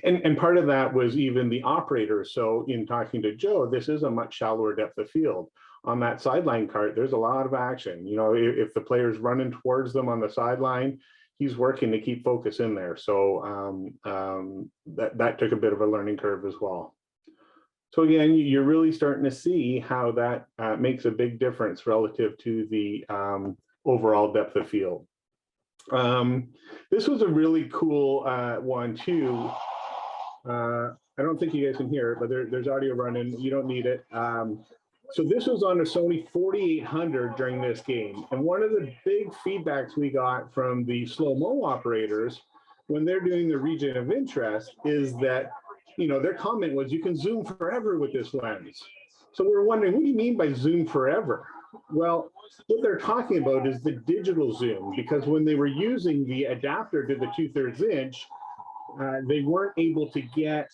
And part of that was even the operator. So in talking to Joe, this is a much shallower depth of field. On that sideline cart, there's a lot of action. You know, if the player's running towards them on the sideline, he's working to keep focus in there. So that took a bit of a learning curve as well. So again, you're really starting to see how that makes a big difference relative to the overall depth of field. This was a really cool one too. I don't think you guys can hear it, but there's audio running. You don't need it. So this was on a Sony 4800 during this game. And one of the big feedbacks we got from the slow-mo operators when they're doing the region of interest is that, you know, their comment was, you can zoom forever with this lens. So we're wondering, what do you mean by zoom forever? Well, what they're talking about is the digital zoom, because when they were using the adapter to the 2/3 inch, they weren't able to get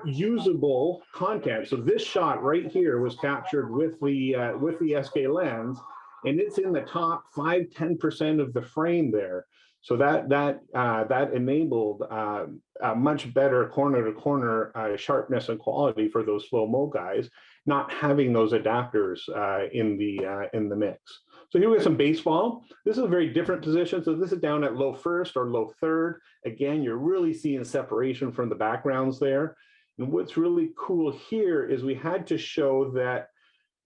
usable content. So this shot right here was captured with the SK lens, and it's in the top 5–10% of the frame there. So that enabled a much better corner-to-corner sharpness and quality for those slow-mo guys, not having those adapters in the mix. So here we have some baseball. This is a very different position. So this is down at low first or low third. Again, you're really seeing separation from the backgrounds there. And what's really cool here is we had to show that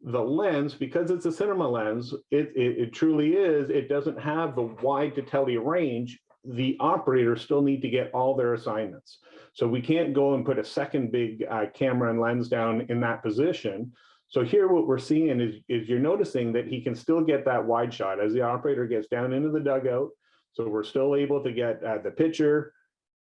the lens, because it's a cinema lens, it truly is, it doesn't have the wide to tele range. The operators still need to get all their assignments. So we can't go and put a second big camera and lens down in that position. So here what we're seeing is you're noticing that he can still get that wide shot as the operator gets down into the dugout. So we're still able to get the pitcher.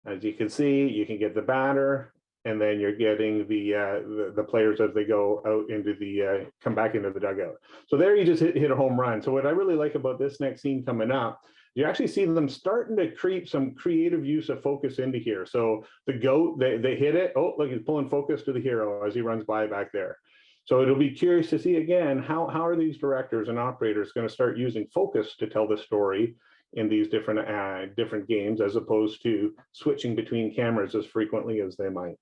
As you can see, you can get the batter, and then you're getting the players as they go out into the come back into the dugout. So there you just hit a home run. So what I really like about this next scene coming up, you actually see them starting to create some creative use of focus into here. So the goat, they hit it. Oh, look, he's pulling focus to the hero as he runs by back there. So it'll be curious to see again, how are these directors and operators going to start using focus to tell the story in these different games, as opposed to switching between cameras as frequently as they might.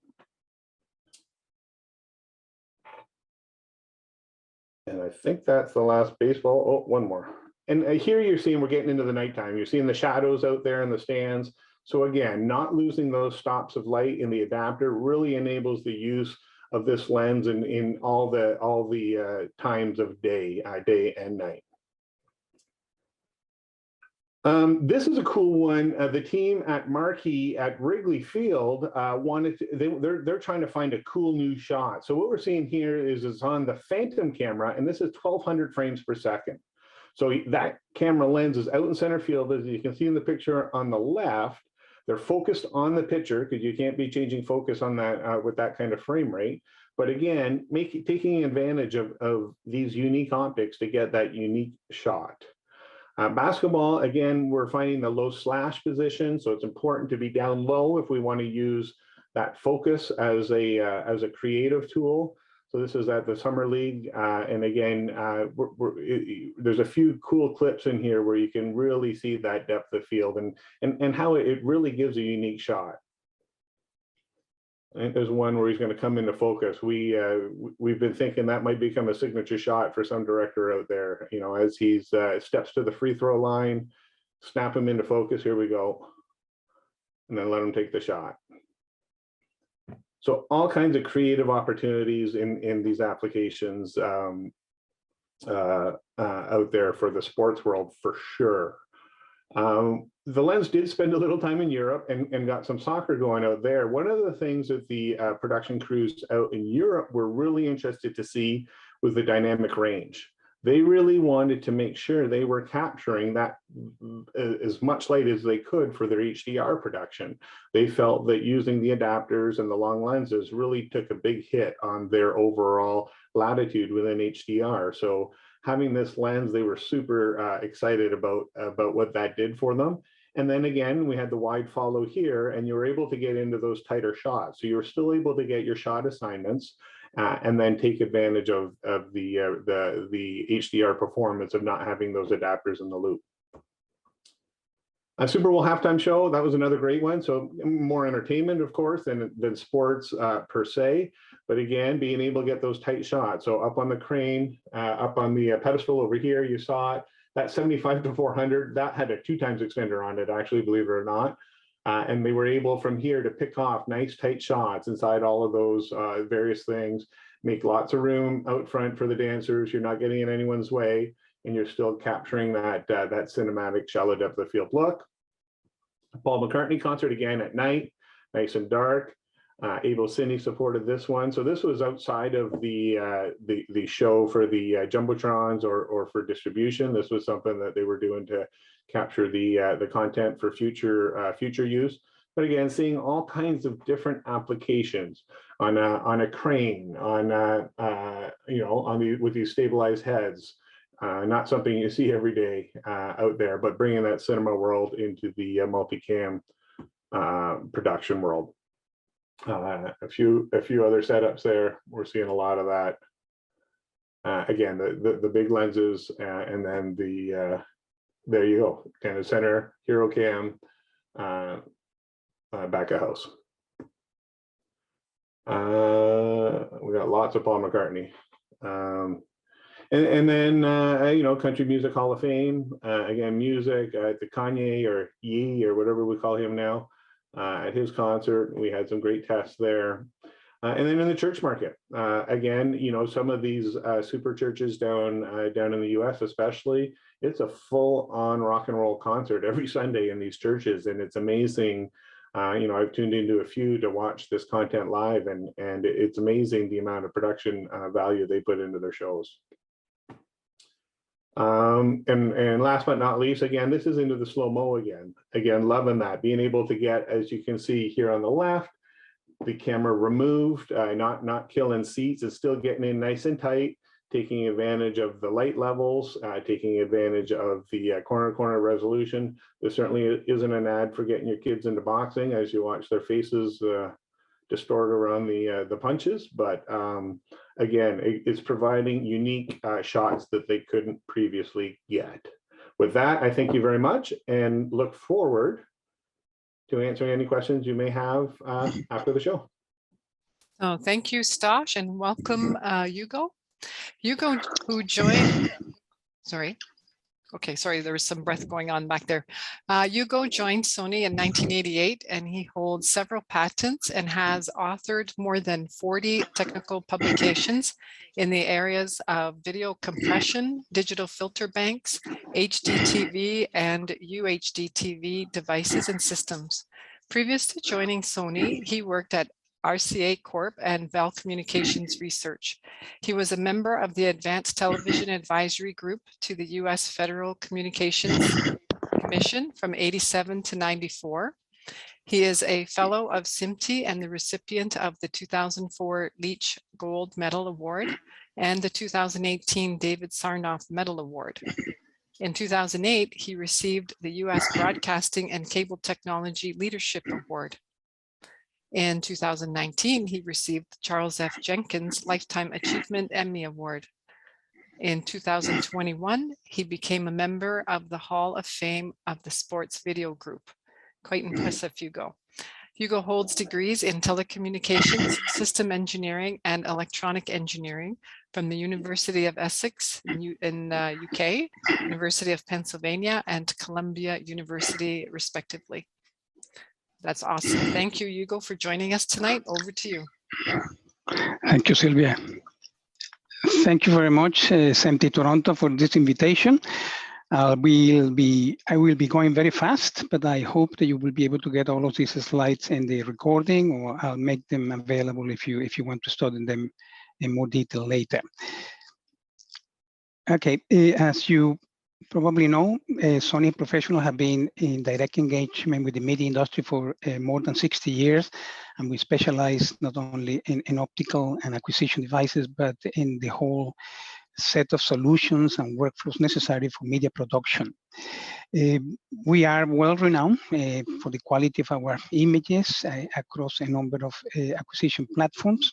And I think that's the last baseball. Oh, one more. And here you're seeing we're getting into the nighttime. You're seeing the shadows out there in the stands. So again, not losing those stops of light in the adapter really enables the use of this lens in all the times of day and night. This is a cool one. The team at Marquee at Wrigley Field they're trying to find a cool new shot. So what we're seeing here is it's on the Phantom camera, and this is 1200 frames per second. So that camera lens is out in center field, as you can see in the picture on the left. They're focused on the pitcher, because you can't be changing focus on that with that kind of frame rate. But again, taking advantage of these unique optics to get that unique shot. Basketball, again, we're finding the low slash position, so it's important to be down low if we want to use that focus as a creative tool. So this is at the Summer League. And again, there's a few cool clips in here where you can really see that depth of field and how it really gives a unique shot. I think there's one where he's going to come into focus. We've been thinking that might become a signature shot for some director out there, you know, as he's steps to the free throw line, snap him into focus. Here we go. And then let him take the shot. So all kinds of creative opportunities in these applications out there for the sports world for sure. The lens did spend a little time in Europe and got some soccer going out there. One of the things that the production crews out in Europe were really interested to see was the dynamic range. They really wanted to make sure they were capturing that as much light as they could for their HDR production. They felt that using the adapters and the long lenses really took a big hit on their overall latitude within HDR. So having this lens, they were super excited about what that did for them. And then again, we had the wide follow here, and you were able to get into those tighter shots. So you were still able to get your shot assignments and then take advantage of the HDR performance of not having those adapters in the loop. A Super Bowl halftime show, that was another great one. So more entertainment, of course, than sports per se. But again, being able to get those tight shots. So up on the crane, up on the pedestal over here, you saw it. That 75-400, that had a 2x extender on it, actually, believe it or not. And they were able from here to pick off nice tight shots inside all of those various things, make lots of room out front for the dancers. You're not getting in anyone's way, and you're still capturing that cinematic shallow depth of field look. Paul McCartney concert again at night, nice and dark. Avo Cine supported this one. So this was outside of the show for the Jumbotrons or for distribution. This was something that they were doing to capture the content for future use. But again, seeing all kinds of different applications on a crane, with these stabilized heads. Not something you see every day out there, but bringing that cinema world into the multicam production world. A few other setups there. We're seeing a lot of that. Again, the big lenses, and then there you go, kind of center hero cam, back of house. We got lots of Paul McCartney. And then, Country Music Hall of Fame, again, music, the Kanye or Ye or whatever we call him now, at his concert. We had some great tests there. And then in the church market, again, some of these super churches down in the US especially, it's a full-on rock and roll concert every Sunday in these churches. And it's amazing. I've tuned into a few to watch this content live, and it's amazing the amount of production value they put into their shows. And last but not least, again, this is into the slow-mo again. Again, loving that, being able to get, as you can see here on the left, the camera removed, not killing seats, it's still getting in nice and tight, taking advantage of the light levels, taking advantage of the corner resolution. There certainly isn't an ad for getting your kids into boxing as you watch their faces distort around the punches, but again, it's providing unique shots that they couldn't previously get. With that, I thank you very much and look forward to answering any questions you may have after the show. Oh, thank you, Stosh, and welcome, Hugo. Hugo, who joined, sorry, there was some breath going on back there. Hugo joined Sony in 1988, and he holds several patents and has authored more than 40 technical publications in the areas of video compression, digital filter banks, HDTV, and UHD-TV devices and systems. Previous to joining Sony, he worked at RCA Corp and Bell Communications Research. He was a member of the Advanced Television Advisory Group to the U.S. Federal Communications Commission from '87 to '94. He is a fellow of SMPTE and the recipient of the 2004 Leach Gold Medal Award and the 2018 David Sarnoff Medal Award. In 2008, he received the U.S. Broadcasting and Cable Technology Leadership Award. In 2019, he received the Charles F. Jenkins Lifetime Achievement Emmy Award. In 2021, he became a member of the Hall of Fame of the Sports Video Group. Quite impressive, Hugo. Hugo holds degrees in telecommunications, system engineering, and electronic engineering from the University of Essex in UK, University of Pennsylvania, and Columbia University, respectively. That's awesome. Thank you, Hugo, for joining us tonight. Over to you. Thank you, Sylvia. Thank you very much, SMPTE Toronto, for this invitation. I will be going very fast, but I hope that you will be able to get all of these slides in the recording, or I'll make them available if you want to study them in more detail later. Okay, as you probably know, Sony professionals have been in direct engagement with the media industry for more than 60 years, and we specialize not only in optical and acquisition devices, but in the whole set of solutions and workflows necessary for media production. We are well renowned for the quality of our images across a number of acquisition platforms.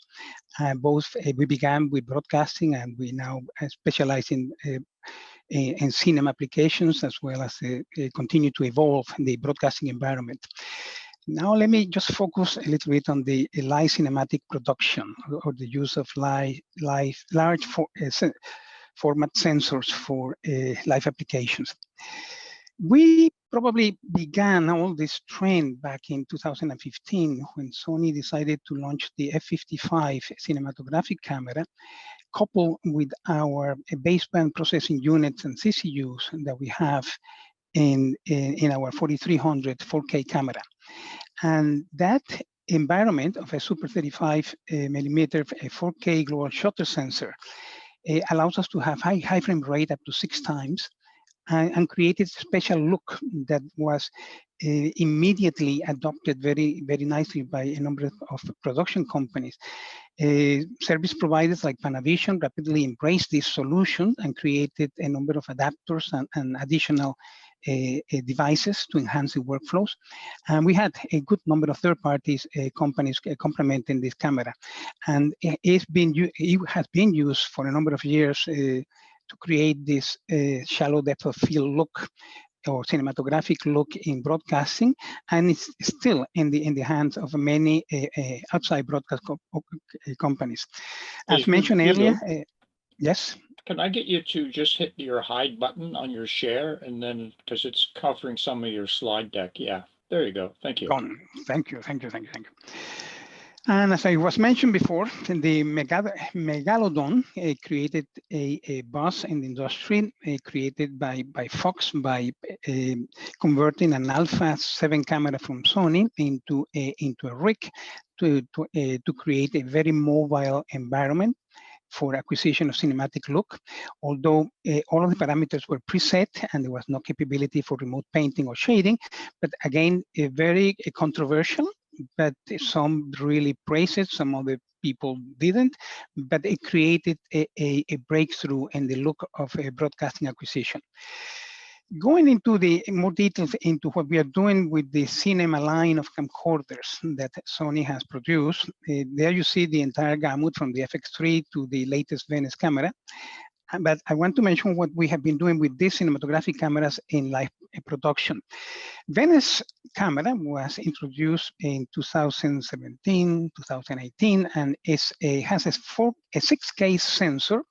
We began with broadcasting, and we now specialize in cinema applications, as well as continue to evolve in the broadcasting environment. Now let me just focus a little bit on the live cinematic production, or the use of large format sensors for live applications. We probably began all this trend back in 2015 when Sony decided to launch the F55 cinematographic camera, coupled with our baseband processing units and CCUs that we have in our 4300 4K camera. And that environment of a Super 35 millimeter 4K global shutter sensor allows us to have high frame rate up to 6 times, and created a special look that was immediately adopted very nicely by a number of production companies. Service providers like Panavision rapidly embraced this solution and created a number of adapters and additional devices to enhance the workflows. And we had a good number of third-party companies complementing this camera. And it has been used for a number of years to create this shallow depth of field look, or cinematographic look in broadcasting, and it's still in the hands of many outside broadcast companies. As mentioned earlier, yes? Can I get you to just hit your hide button on your share, and then, because it's covering some of your slide deck. Yeah, there you go. Thank you. Thank you. And as I was mentioned before, the Megalodon created a buzz in the industry, created by Fox by converting an Alpha 7 camera from Sony into a rig to create a very mobile environment for acquisition of cinematic look. Although all of the parameters were preset and there was no capability for remote painting or shading, but again, very controversial. But some really praised it, some other people didn't, but it created a breakthrough in the look of a broadcasting acquisition. Going into the more details into what we are doing with the cinema line of camcorders that Sony has produced, there you see the entire gamut from the FX3 to the latest Venice camera. But I want to mention what we have been doing with these cinematographic cameras in live production. Venice camera was introduced in 2017, 2018, and has a 6K sensor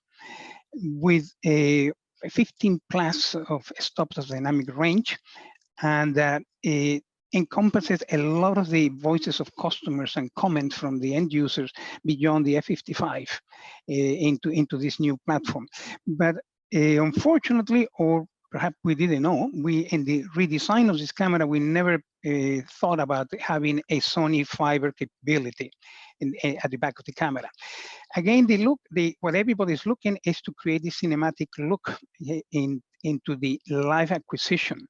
with a 15 plus of stops of dynamic range, and it encompasses a lot of the voices of customers and comments from the end users beyond the F55 into this new platform. But unfortunately, or perhaps we didn't know, in the redesign of this camera, we never thought about having a Sony fiber capability at the back of the camera. Again, what everybody's looking is to create this cinematic look into the live acquisition.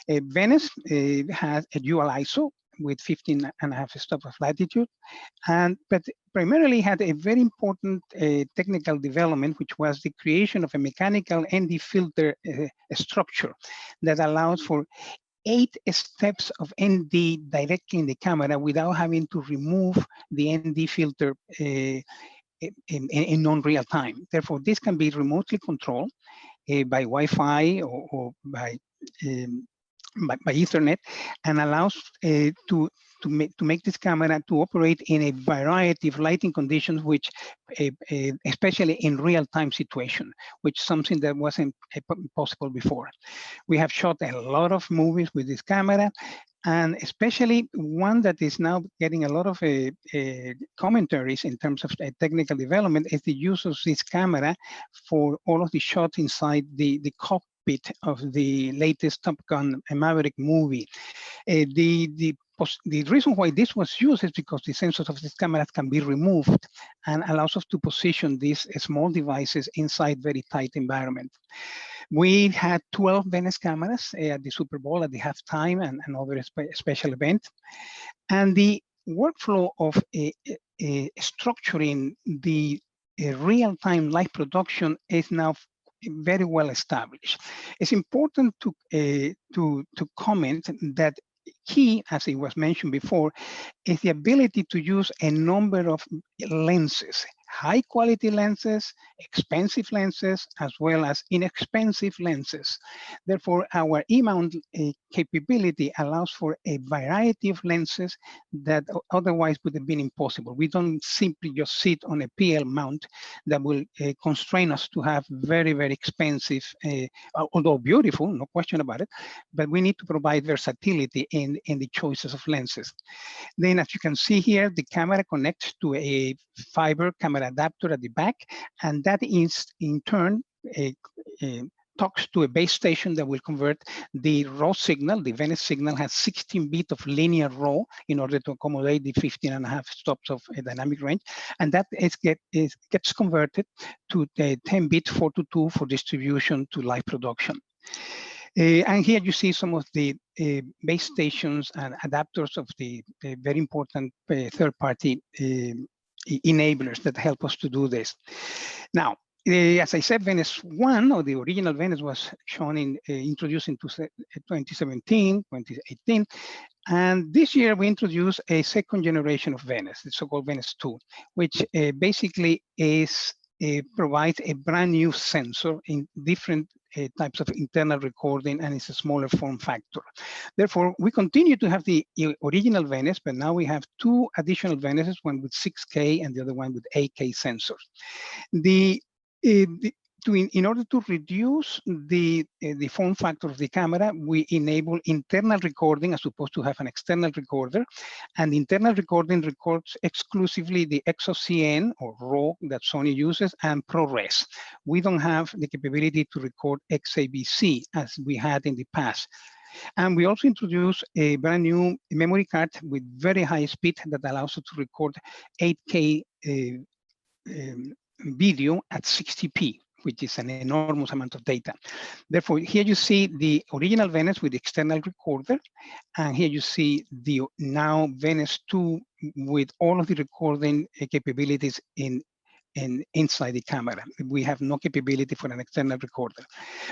Venice has a dual ISO with 15.5 stops of latitude, but primarily had a very important technical development, which was the creation of a mechanical ND filter structure that allows for 8 steps of ND directly in the camera without having to remove the ND filter in non-real time. Therefore, this can be remotely controlled by Wi-Fi or by Ethernet, and allows to make this camera to operate in a variety of lighting conditions, which especially in real-time situation, which is something that wasn't possible before. We have shot a lot of movies with this camera, and especially one that is now getting a lot of commentaries in terms of technical development is the use of this camera for all of the shots inside the cockpit of the latest Top Gun Maverick movie. The reason why this was used is because the sensors of this camera can be removed and allows us to position these small devices inside very tight environment. We had 12 Venice cameras at the Super Bowl, at the halftime, and other special events. And the workflow of structuring the real-time live production is now very well established. It's important to comment that key, as it was mentioned before, is the ability to use a number of lenses, high quality lenses, expensive lenses, as well as inexpensive lenses. Therefore, our E-mount capability allows for a variety of lenses that otherwise would have been impossible. We don't simply just sit on a PL mount that will constrain us to have very, very expensive, although beautiful, no question about it, but we need to provide versatility in the choices of lenses. Then, as you can see here, the camera connects to a fiber camera adapter at the back, and that is in turn talks to a base station that will convert the raw signal. The Venice signal has 16 bits of linear raw in order to accommodate the 15.5 stops of a dynamic range, and that gets converted to the 10-bit 422 for distribution to live production. And here you see some of the base stations and adapters of the very important third-party enablers that help us to do this. Now, as I said, Venice 1, or the original Venice, was shown introduced in 2017, 2018. And this year we introduced a second generation of Venice, the so-called Venice 2, which basically provides a brand new sensor in different types of internal recording, and it's a smaller form factor. Therefore, we continue to have the original Venice, but now we have two additional Venices, one with 6K and the other one with 8K sensors. In order to reduce the form factor of the camera, we enable internal recording as opposed to have an external recorder. And the internal recording records exclusively the XOCN or RAW that Sony uses and ProRes. We don't have the capability to record XAVC as we had in the past. And we also introduced a brand new memory card with very high speed that allows us to record 8K video at 60p, which is an enormous amount of data. Therefore, here you see the original Venice with the external recorder, and here you see the now Venice 2 with all of the recording capabilities inside the camera. We have no capability for an external recorder.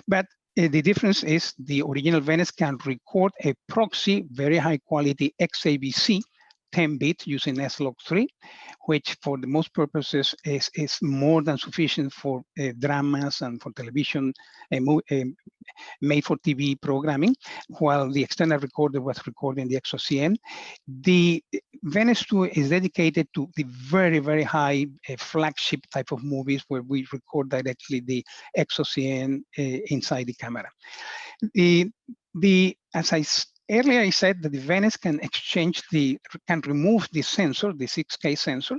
But the difference is the original Venice can record a proxy, very high quality XAVC, 10-bit using S-Log3, which for the most purposes is more than sufficient for dramas and for television, made for TV programming, while the external recorder was recording the XOCN. The Venice 2 is dedicated to the very, very high flagship type of movies where we record directly the XOCN inside the camera. Earlier I said that the Venice can remove the sensor, the 6K sensor.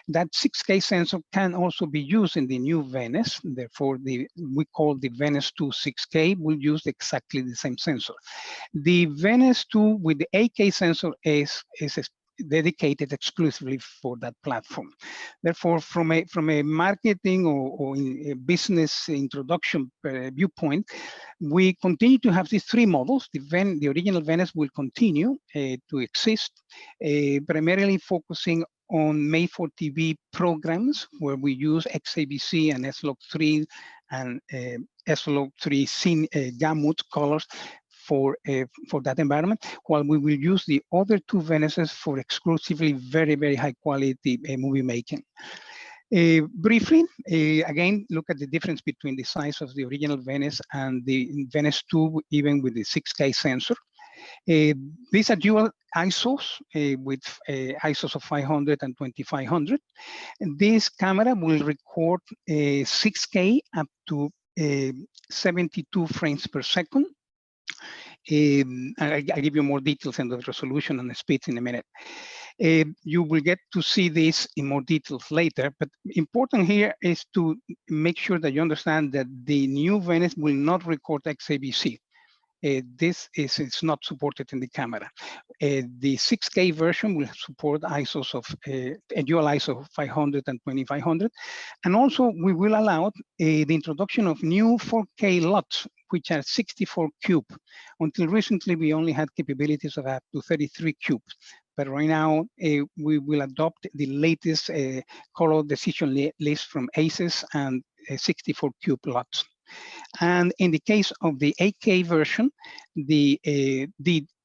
That 6K sensor can also be used in the new Venice. Therefore, we call the Venice 2 6K will use exactly the same sensor. The Venice 2 with the 8K sensor is dedicated exclusively for that platform. Therefore, from a marketing or a business introduction viewpoint, we continue to have these three models. The original Venice will continue to exist, primarily focusing on made-for-TV programs where we use XAVC and S-Log3 and S-Log3 gamut colors for that environment, while we will use the other two Venuses for exclusively very, very high quality movie making. Briefly, again, look at the difference between the size of the original Venice and the Venice 2, even with the 6K sensor. These are dual ISOs with ISOs of 500 and 2500. And this camera will record 6K up to 72 frames per second. I'll give you more details on the resolution and the speeds in a minute. You will get to see this in more details later, but important here is to make sure that you understand that the new Venice will not record XAVC. This is not supported in the camera. The 6K version will support ISOs of a dual ISO of 500 and 2500. And also we will allow the introduction of new 4K LUTs, which are 64 cube. Until recently, we only had capabilities of up to 33 cube. But right now, we will adopt the latest color decision list from ACES and 64 cube LUTs. And in the case of the 8K version, the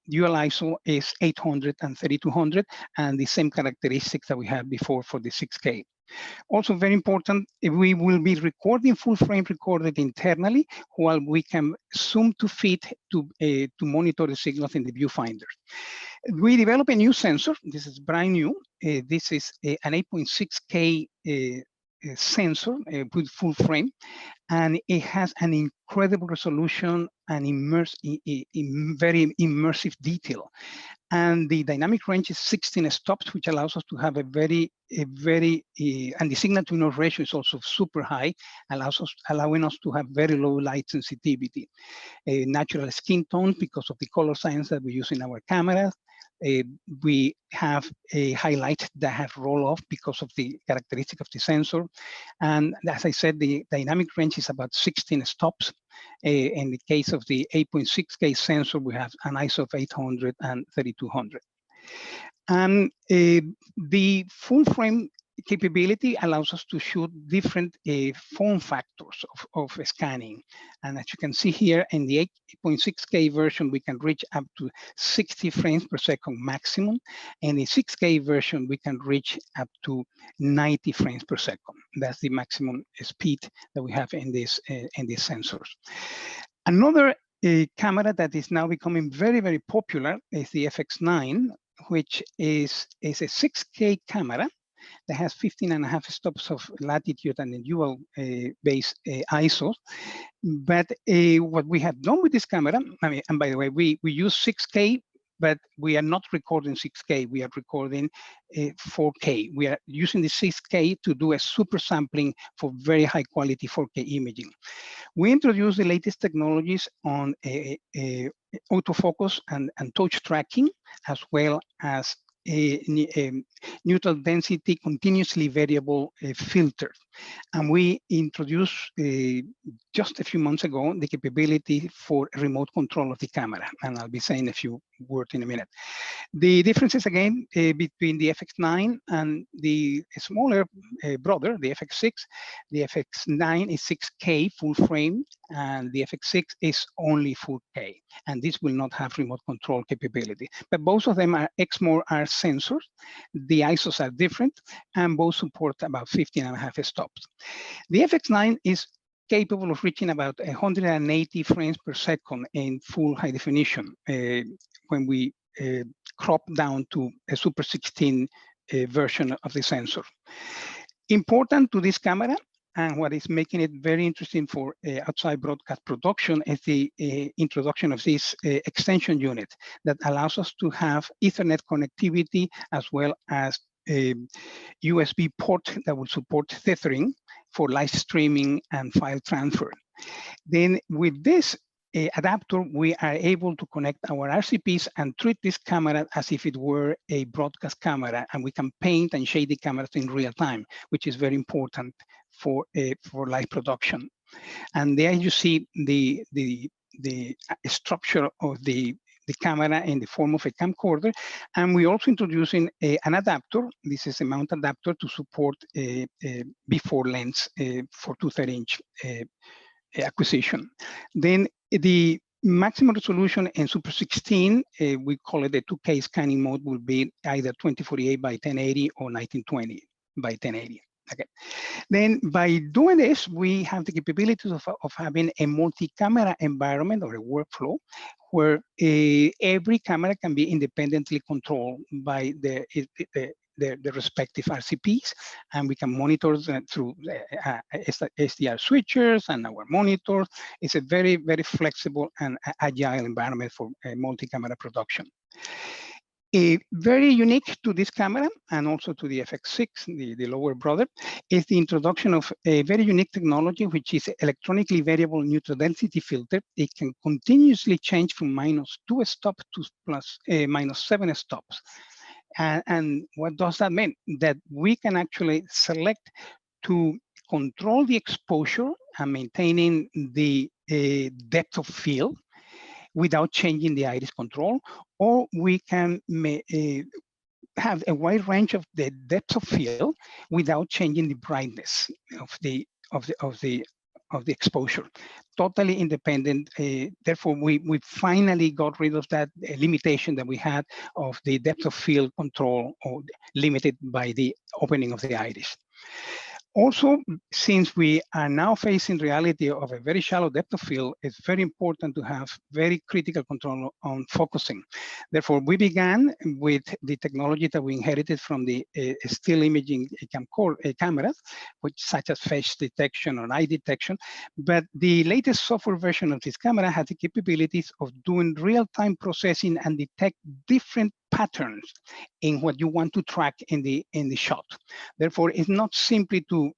dual ISO is 800 and 3200, and the same characteristics that we had before for the 6K. Also very important, we will be recording full frame recorded internally, while we can zoom to fit to monitor the signals in the viewfinder. We developed a new sensor. This is brand new. This is an 8.6K sensor with full frame, and it has an incredible resolution and very immersive detail. And the dynamic range is 16 stops, which allows us to have and the signal to noise ratio is also super high, allowing us to have very low light sensitivity. Natural skin tone because of the color science that we use in our cameras. We have a highlight that have roll off because of the characteristic of the sensor. And as I said, the dynamic range is about 16 stops. In the case of the 8.6K sensor, we have an ISO of 800 and 3200. And the full frame capability allows us to shoot different form factors of scanning. And as you can see here in the 8.6K version, we can reach up to 60 frames per second maximum. And the 6K version, we can reach up to 90 frames per second. That's the maximum speed that we have in these sensors. Another camera that is now becoming very, very popular is the FX9, which is a 6K camera that has 15.5 stops of latitude and a dual base ISO. But what we have done with this camera, and by the way, we use 6K, but we are not recording 6K, we are recording 4K. We are using the 6K to do a super sampling for very high quality 4K imaging. We introduced the latest technologies on autofocus and touch tracking, as well as a neutral density continuously variable filter. And we introduced just a few months ago the capability for remote control of the camera. And I'll be saying a few words in a minute. The differences again between the FX9 and the smaller brother, the FX6. The FX9 is 6K full frame, and the FX6 is only 4K. And this will not have remote control capability. But both of them are XMOR R sensors. The ISOs are different, and both support about 15.5 stops. The FX9 is capable of reaching about 180 frames per second in full high definition when we crop down to a Super 16 version of the sensor. Important to this camera, and what is making it very interesting for outside broadcast production, is the introduction of this extension unit that allows us to have Ethernet connectivity, as well as a USB port that will support tethering for live streaming and file transfer. Then with this adapter, we are able to connect our RCPs and treat this camera as if it were a broadcast camera, and we can paint and shade the cameras in real time, which is very important for live production. And there you see the structure of the camera in the form of a camcorder. And we're also introducing an adapter. This is a mount adapter to support a before lens for 2/3 inch acquisition. Then the maximum resolution in Super 16, we call it the 2K scanning mode, will be either 2048 by 1080 or 1920 by 1080. Okay. Then by doing this, we have the capabilities of having a multi-camera environment or a workflow where every camera can be independently controlled by the respective RCPs, and we can monitor through SDR switchers and our monitors. It's a very, very flexible and agile environment for multi-camera production. Very unique to this camera and also to the FX6, the lower brother, is the introduction of a very unique technology, which is electronically variable neutral density filter. It can continuously change from -2 stops to -7 stops. And what does that mean? That we can actually select to control the exposure and maintaining the depth of field without changing the iris control, or we can have a wide range of the depth of field without changing the brightness of the exposure. Totally independent. Therefore, we finally got rid of that limitation that we had of the depth of field control, or limited by the opening of the iris. Also, since we are now facing reality of a very shallow depth of field, it's very important to have very critical control on focusing. Therefore, we began with the technology that we inherited from the still imaging cameras, such as face detection or eye detection. But the latest software version of this camera has the capabilities of doing real-time processing and detect different patterns in what you want to track in the shot. Therefore, it's not simply to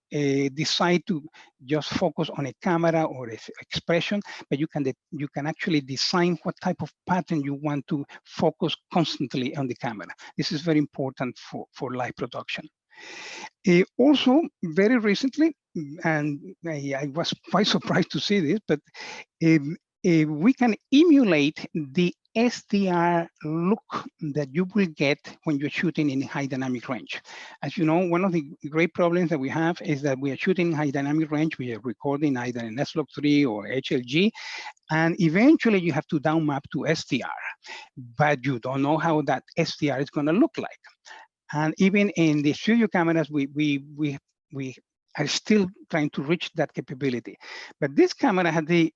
decide to just focus on a camera or expression, but you can actually design what type of pattern you want to focus constantly on the camera. This is very important for live production. Also, very recently, and I was quite surprised to see this, but we can emulate the SDR look that you will get when you're shooting in high dynamic range. As you know, one of the great problems that we have is that we are shooting in high dynamic range, we are recording either in S-Log3 or HLG, and eventually you have to down map to SDR, but you don't know how that SDR is gonna look like. And even in the studio cameras, we are still trying to reach that capability. But this camera had the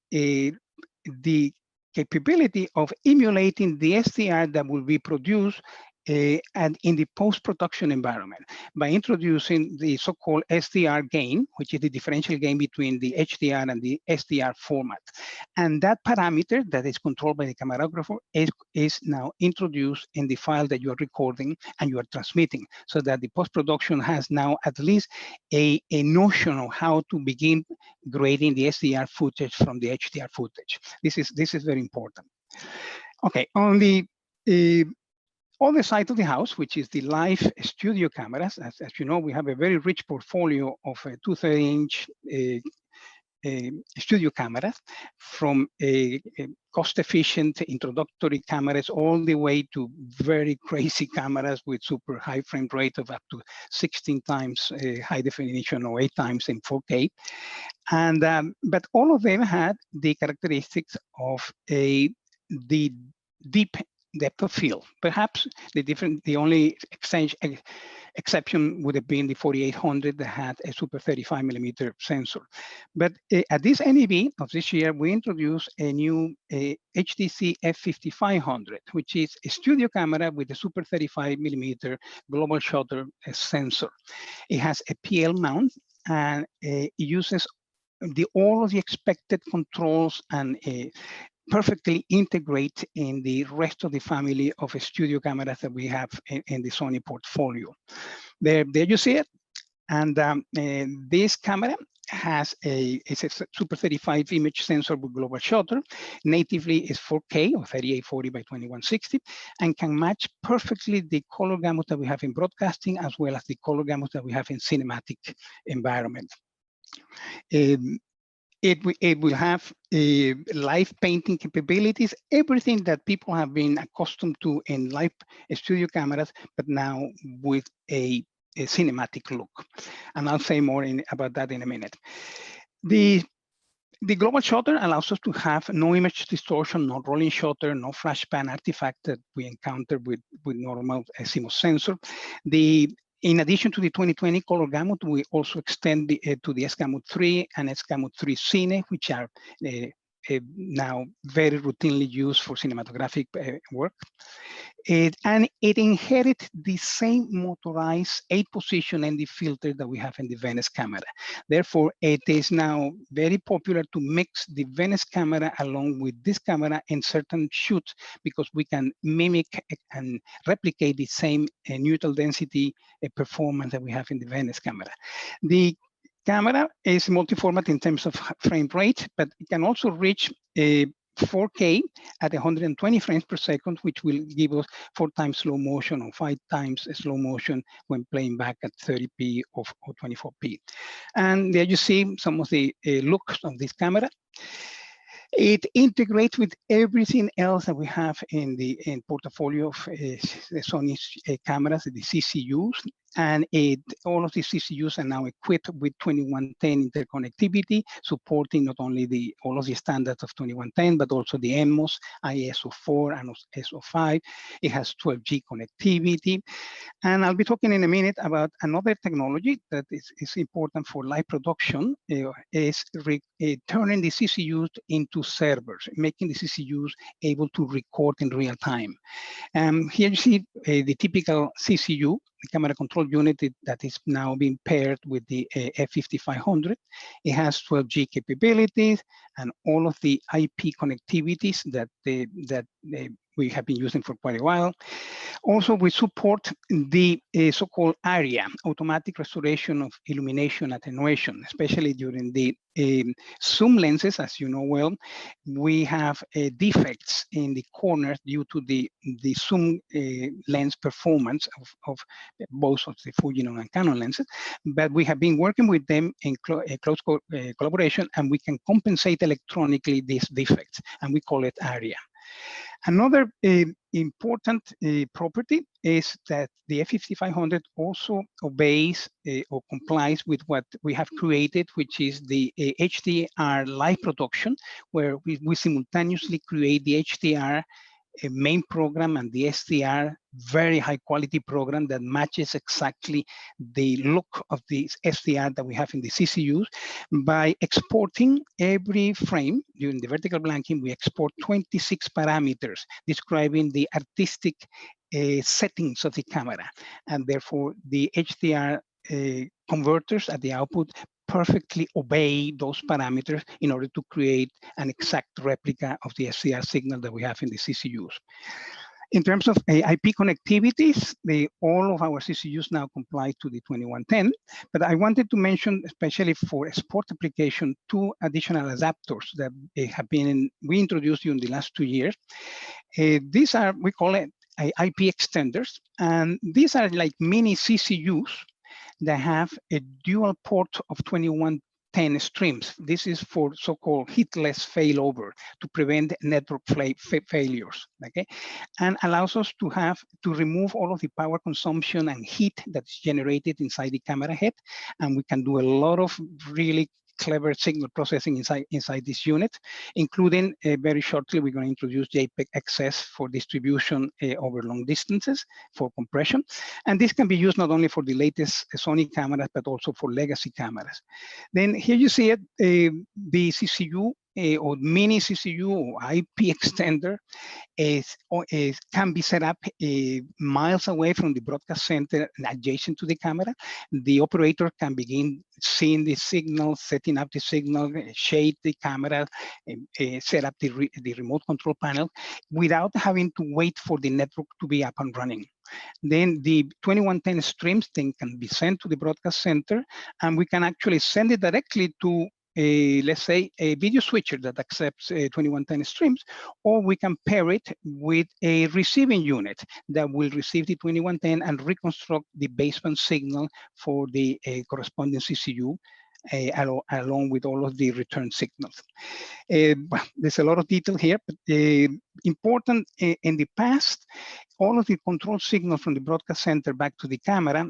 capability of emulating the SDR that will be produced and in the post-production environment by introducing the so-called SDR gain, which is the differential gain between the HDR and the SDR format. And that parameter that is controlled by the camerographer is now introduced in the file that you are recording and you are transmitting, so that the post-production has now at least a notion of how to begin grading the SDR footage from the HDR footage. This is very important. Okay, on the other side of the house, which is the live studio cameras, as you know, we have a very rich portfolio of 230-inch studio cameras, from cost-efficient introductory cameras all the way to very crazy cameras with super high frame rate of up to 16 times high definition or 8 times in 4K. And but all of them had the characteristics of the deep depth of field. Perhaps the only exception would have been the 4800 that had a super 35mm sensor. But at this NAB of this year, we introduced a new Htc F5500, which is a studio camera with a super 35mm global shutter sensor. It has a PL mount, and it uses all of the expected controls and perfectly integrate in the rest of the family of studio cameras that we have in the Sony portfolio. There you see it. And this camera it's a super 35 image sensor with global shutter. Natively is 4K or 3840 by 2160, and can match perfectly the color gamut that we have in broadcasting, as well as the color gamut that we have in cinematic environment. It will have live painting capabilities, everything that people have been accustomed to in live studio cameras, but now with a cinematic look. And I'll say more about that in a minute. The The global shutter allows us to have no image distortion, no rolling shutter, no flashbang artifact that we encounter with normal CMOS sensor. In addition to the 2020 color gamut, we also extend to the S-gamut 3 and S-gamut 3 Cine, which are now very routinely used for cinematographic work. And it inherits the same motorized 8-position ND filter that we have in the Venice camera. Therefore, it is now very popular to mix the Venice camera along with this camera in certain shoots, because we can mimic and replicate the same neutral density performance that we have in the Venice camera. The camera is multi-format in terms of frame rate, but it can also reach 4K at 120 frames per second, which will give us 4 times slow motion or 5 times slow motion when playing back at 30p or 24p. And there you see some of the looks of this camera. It integrates with everything else that we have in the portfolio of Sony cameras, the CCUs, and all of the CCUs are now equipped with 2110 interconnectivity, supporting not only all of the standards of 2110, but also the MMOS, ISO4 and ISO5. It has 12G connectivity. And I'll be talking in a minute about another technology that is important for live production, is turning the CCUs into servers, making the CCUs able to record in real time. Here you see the typical CCU, the camera control unit that is now being paired with the F5500. It has 12G capabilities and all of the IP connectivities that we have been using for quite a while. Also, we support the so-called ARIA, automatic restoration of illumination attenuation, especially during the zoom lenses. As you know well, we have defects in the corners due to the zoom lens performance of both of the Fujinon and Canon lenses, but we have been working with them in close collaboration, and we can compensate electronically these defects, and we call it ARIA. Another important property is that the F5500 also obeys or complies with what we have created, which is the Hdr Live Production, where we simultaneously create the Hdr main program and the SDR very high quality program that matches exactly the look of the SDR that we have in the CCUs. By exporting every frame during the vertical blanking, we export 26 parameters describing the artistic settings of the camera, and therefore the HDR converters at the output perfectly obey those parameters in order to create an exact replica of the SDR signal that we have in the CCUs. In terms of IP connectivities, all of our CCUs now comply to the 2110, but I wanted to mention, especially for sport application, 2 additional adapters that we introduced during the last 2 years. These are, we call it IP extenders, and these are like mini CCUs that have a dual port of 2110 streams. This is for so-called hitless failover to prevent network failures, okay? And allows us to remove all of the power consumption and heat that's generated inside the camera head. And we can do a lot of really clever signal processing inside this unit, including very shortly, we're going to introduce JPEG XS for distribution over long distances for compression. And this can be used not only for the latest Sony cameras, but also for legacy cameras. Then here you see it, the CCU or mini CCU or IP extender can be set up miles away from the broadcast center adjacent to the camera. The operator can begin seeing the signal, setting up the signal, shade the camera, set up the remote control panel without having to wait for the network to be up and running. Then the 2110 streams then can be sent to the broadcast center, and we can actually send it directly to let's say a video switcher that accepts 2110 streams, or we can pair it with a receiving unit that will receive the 2110 and reconstruct the baseband signal for the corresponding CCU along with all of the return signals. There's a lot of detail here, but important in the past, all of the control signals from the broadcast center back to the camera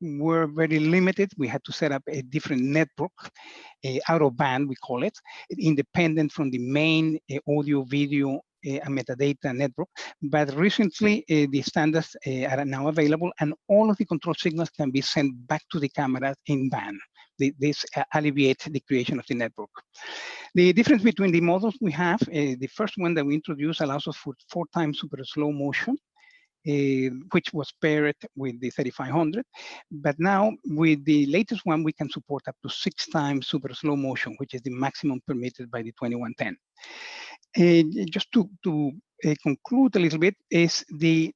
were very limited. We had to set up a different network, out of band, we call it, independent from the main audio, video, and metadata network. But recently, the standards are now available, and all of the control signals can be sent back to the camera in band. This alleviates the creation of the network. The difference between the models we have, the first one that we introduced allows us for 4 times super slow motion, which was paired with the 3500. But now with the latest one, we can support up to 6 times super slow motion, which is the maximum permitted by the 2110. Just to conclude a little bit, is the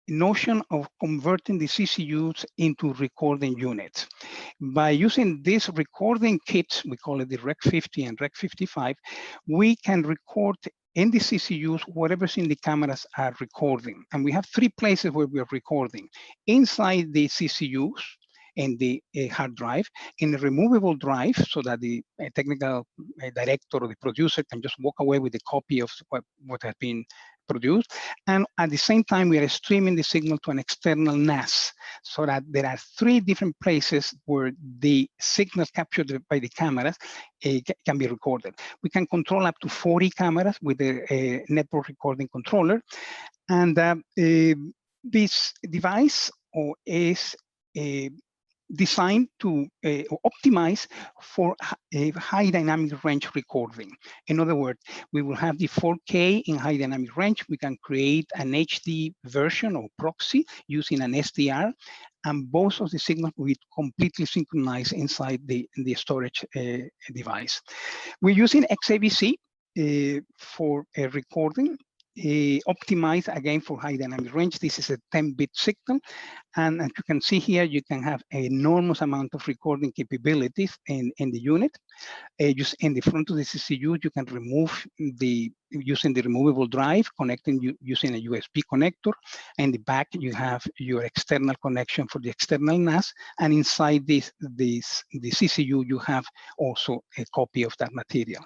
notion of converting the CCUs into recording units. By using these recording kits, we call it the Rec 50 and Rec 55, we can record in the CCUs whatever's in the cameras are recording. And we have 3 places where we are recording: inside the CCUs, in the hard drive, in a removable drive, so that the technical director or the producer can just walk away with a copy of what has been produced. And at the same time, we are streaming the signal to an external NAS, so that there are 3 different places where the signal captured by the cameras can be recorded. We can control up to 40 cameras with a network recording controller. And this device is designed to optimize for a high dynamic range recording. In other words, we will have the 4K in high dynamic range. We can create an HD version or proxy using an SDR, and both of the signals will be completely synchronized inside the storage device. We're using XAVC for recording, optimized again for high dynamic range. This is a 10-bit signal, and as you can see here, you can have an enormous amount of recording capabilities in the unit. Just in the front of the CCU, you can remove using the removable drive, connecting using a USB connector. In the back, you have your external connection for the external NAS, and inside the CCU, you have also a copy of that material.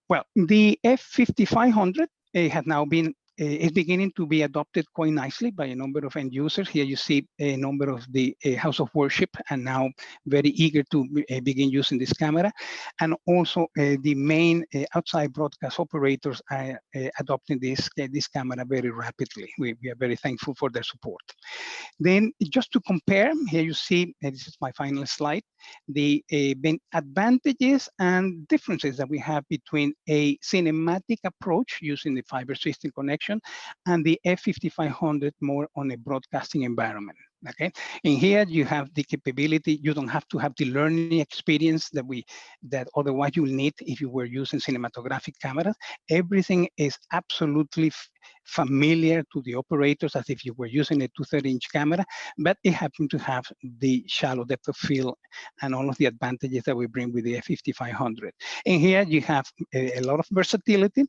Well, the F5500 has now been is beginning to be adopted quite nicely by a number of end users. Here you see a number of the house of worship, and now very eager to begin using this camera. And also the main outside broadcast operators are adopting this camera very rapidly. We are very thankful for their support. Then just to compare, here you see, this is my final slide, the advantages and differences that we have between a cinematic approach using the fiber system connection and the F5500 more on a broadcasting environment. Okay, and here you have the capability. You don't have to have the learning experience that otherwise you'll need if you were using cinematographic cameras. Everything is absolutely familiar to the operators as if you were using a 230-inch camera, but it happens to have the shallow depth of field and all of the advantages that we bring with the F5500. And here you have a lot of versatility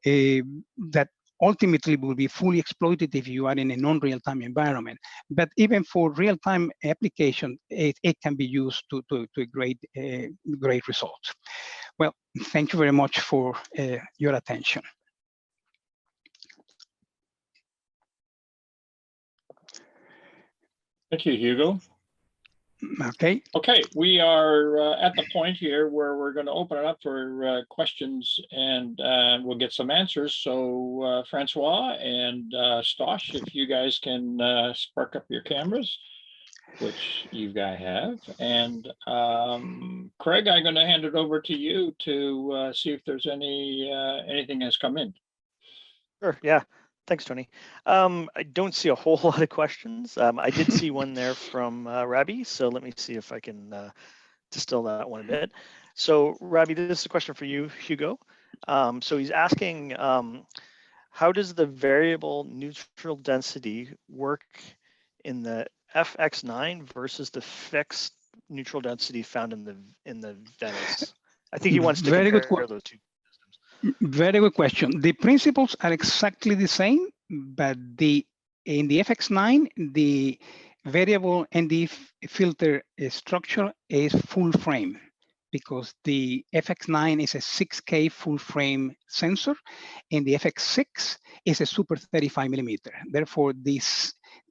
that ultimately will be fully exploited if you are in a non-real-time environment. But even for real-time application, it can be used to great results. Well, thank you very much for your attention. Thank you, Hugo. Okay. Okay, we are at the point here where we're going to open it up for questions, and we'll get some answers. So Francois and Stosh, if you guys can spark up your cameras, which you guys have. And Craig, I'm going to hand it over to you to see if there's anything has come in. Sure, yeah. Thanks, Tony. I don't see a whole lot of questions. I did see one there from Rabi, so let me see if I can distill that one a bit. So Rabi, this is a question for you, Hugo. So he's asking, how does the variable neutral density work in the FX9 versus the fixed neutral density found in the Venous? I think he wants to compare those two. Very good question. The principles are exactly the same, but in the FX9, the variable ND filter structure is full frame, because the FX9 is a 6K full frame sensor, and the FX6 is a super 35 millimeter. Therefore, the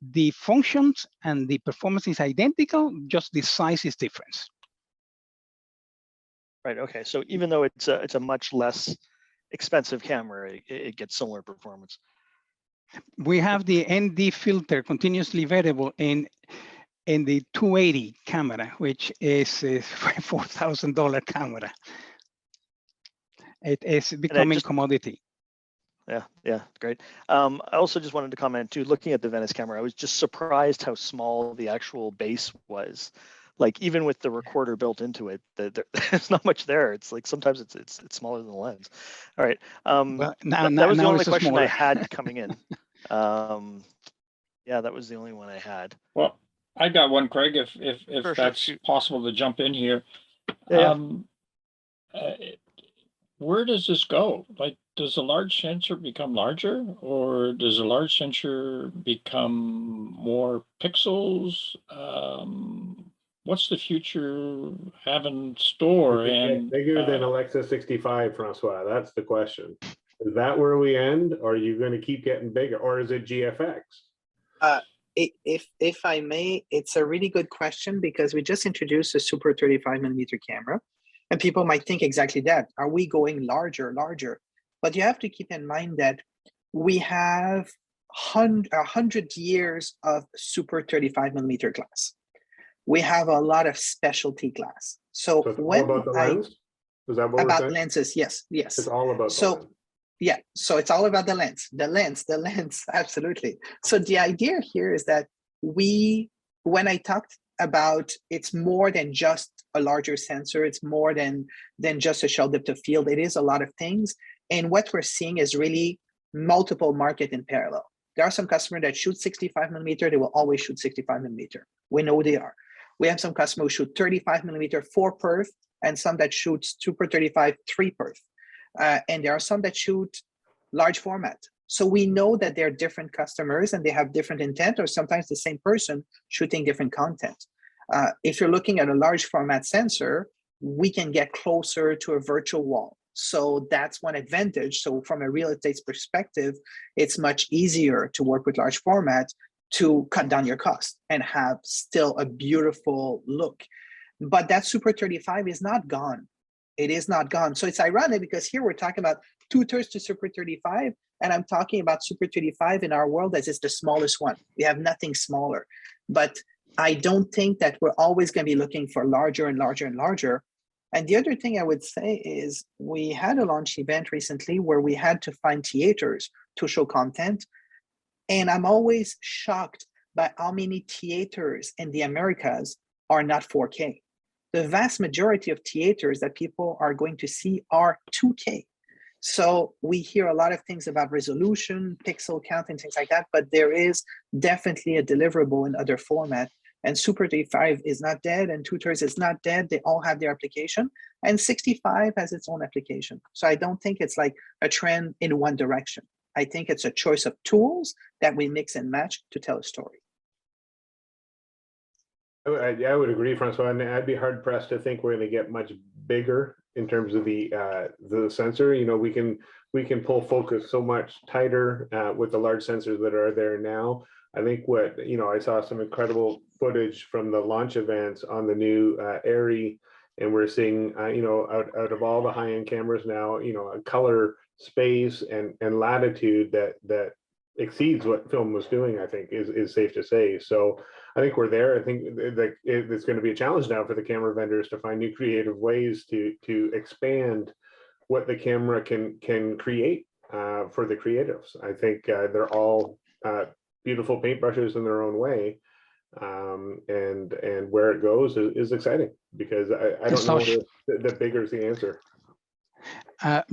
the functions and the performance is identical, just the size is different. Right. Okay. So even though it's a much less expensive camera, it gets similar performance. We have the ND filter continuously variable in the 280 camera, which is a $4,000 camera. It is becoming commodity. Yeah, great. I also just wanted to comment too, looking at the Venice camera, I was just surprised how small the actual base was. Like even with the recorder built into it, there's not much there. It's like sometimes it's smaller than the lens. All right. Well, that was the only question I had coming in. Yeah, that was the only one I had. Well, I got one, Craig, if Sure, that's sure. possible to jump in here. Yeah. Where does this go? Like, does a large sensor become larger, or does a large sensor become more pixels? What's the future have in store? And bigger than Alexa 65, Francois? That's the question. Is that where we end? Or are you going to keep getting bigger, or is it GFX? If I may, it's a really good question because we just introduced a super 35mm camera, and people might think exactly that. Are we going larger? But you have to keep in mind that we have 100 years of super 35mm glass. We have a lot of specialty glass. So when about the lens? Is that what about lenses? Yes. It's all about the lens. Yeah, so it's all about the lens, absolutely. So the idea here is that when I talked about it's more than just a larger sensor, it's more than just a shell depth of field, it is a lot of things. And what we're seeing is really multiple market in parallel. There are some customers that shoot 65mm, they will always shoot 65mm. We know they are. We have some customers who shoot 35mm 4-perf, and some that shoot super 35 3-perf. And there are some that shoot large format. So we know that they're different customers and they have different intent, or sometimes the same person shooting different content. If you're looking at a large format sensor, we can get closer to a virtual wall. So that's one advantage. So from a real estate perspective, it's much easier to work with large format to cut down your cost and have still a beautiful look. But that super 35 is not gone. It is not gone. So it's ironic because here we're talking about 2/3 to super 35, and I'm talking about super 35 in our world as it's the smallest one. We have nothing smaller. But I don't think that we're always going to be looking for larger and larger and larger. And the other thing I would say is we had a launch event recently where we had to find theaters to show content. And I'm always shocked by how many theaters in the Americas are not 4K. The vast majority of theaters that people are going to see are 2K. So we hear a lot of things about resolution, pixel count, and things like that, but there is definitely a deliverable in other format. And Super 35 is not dead, and 2/3 is not dead. They all have their application, and 65 has its own application. So I don't think it's like a trend in one direction. I think it's a choice of tools that we mix and match to tell a story. I would agree, Francois, and I'd be hard pressed to think we're going to get much bigger in terms of the sensor. You know, we can pull focus so much tighter with the large sensors that are there now. I think I saw some incredible footage from the launch events on the new Airy, and we're seeing out of all the high-end cameras now, a color space and latitude that exceeds what film was doing, I think is safe to say. So I think we're there. I think that it's going to be a challenge now for the camera vendors to find new creative ways to expand what the camera can create for the creatives. I think they're all beautiful paintbrushes in their own way. And where it goes is exciting, because I don't know that bigger is the answer.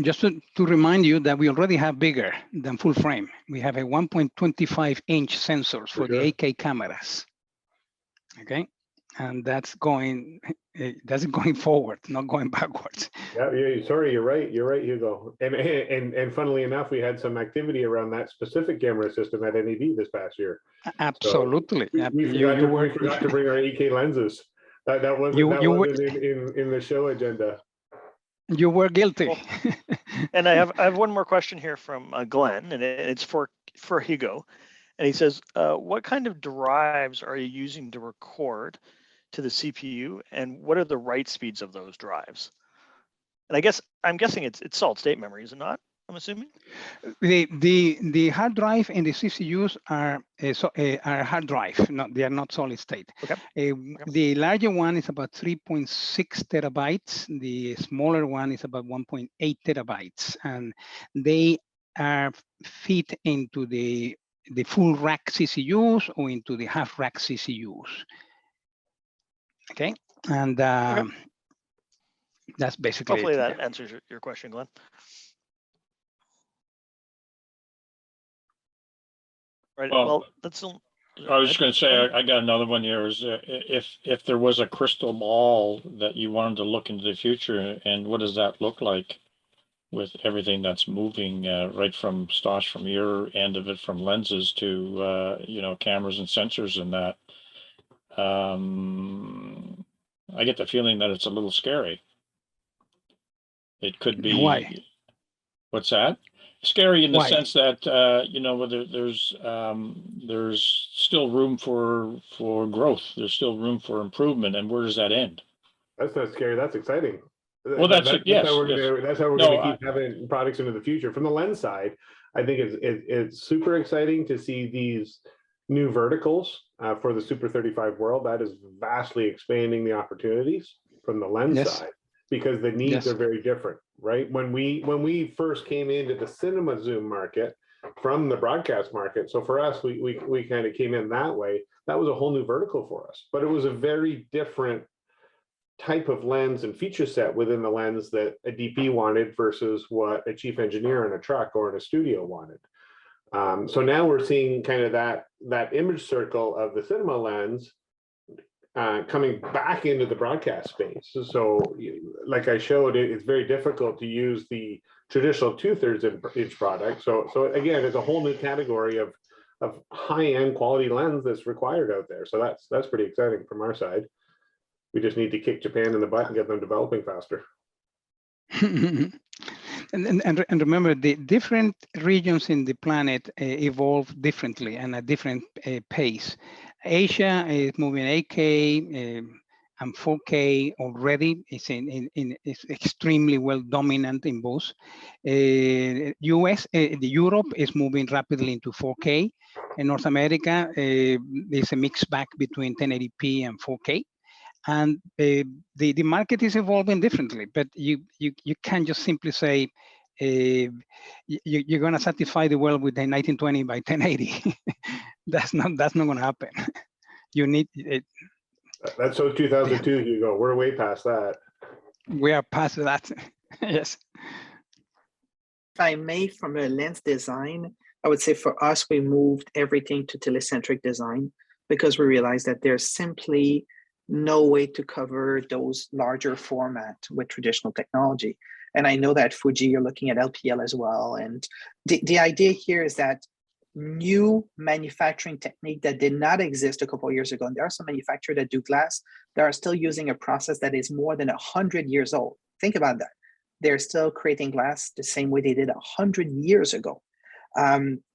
Just to remind you that we already have bigger than full frame. We have a 1.25-inch sensors for the 8K cameras. Okay, and that's going forward, not going backwards. Yeah, sorry, you're right, Hugo. And funnily enough, we had some activity around that specific camera system at NAB this past year. Absolutely. So we forgot to bring our 8K lenses. That wasn't in the show agenda. You were guilty. Cool. And I have one more question here from Glenn, and it's for Hugo. And he says, what kind of drives are you using to record to the CPU, and what are the write speeds of those drives? And I'm guessing it's solid state memory, is it not? I'm assuming. The hard drive and the CCUs are hard drive. They are not solid state. Okay. The larger one is about 3.6 terabytes. The smaller one is about 1.8 terabytes, and they are fit into the full rack CCUs or into the half rack CCUs. Okay, and that's basically Hopefully it. that answers your question, Glenn. Right. Well, that's. I was just going to say, I got another one here. Is if there was a crystal ball that you wanted to look into the future, and what does that look like with everything that's moving, right from Stosh, from your end of it, from lenses to cameras and sensors and that. I get the feeling that it's a little scary. It could be. Why? What's that? Scary in the Why? sense that whether there's still room for growth. There's still room for improvement, and where does that end? That's not scary. That's exciting. Well, that's how we're No, going to keep having products into the future. From the lens side, I think it's super exciting to see these new verticals for the Super 35 world. That is vastly expanding the opportunities from the lens side, because the needs are very different, right? When we first came into the cinema zoom market from the broadcast market, so for us, we kind of came in that way. That was a whole new vertical for us, but it was a very different type of lens and feature set within the lens that a DP wanted versus what a chief engineer in a truck or in a studio wanted. So now we're seeing kind of that image circle of the cinema lens coming back into the broadcast space. So like I showed, it's very difficult to use the traditional 2/3 inch product. So again, it's a whole new category of high-end quality lens that's required out there. So that's pretty exciting from our side. We just need to kick Japan in the butt and get them developing faster. And remember, the different regions in the planet evolve differently and at different pace. Asia is moving 8K and 4K already. It's extremely well dominant in both. Europe is moving rapidly into 4K. In North America, there's a mix back between 1080p and 4K. And the market is evolving differently, but you can't just simply say you're going to satisfy the world with a 1920 by 1080. that's not going to happen. You need it. That's so 2002, Hugo. We're way past that. We are past that. Yes. If I may, from a lens design, I would say for us, we moved everything to telecentric design because we realized that there's simply no way to cover those larger format with traditional technology. And I know that Fuji, you're looking at LPL as well. And the idea here is that new manufacturing technique that did not exist a couple of years ago, and there are some manufacturers that do glass that are still using a process that is more than 100 years old. Think about that. They're still creating glass the same way they did 100 years ago.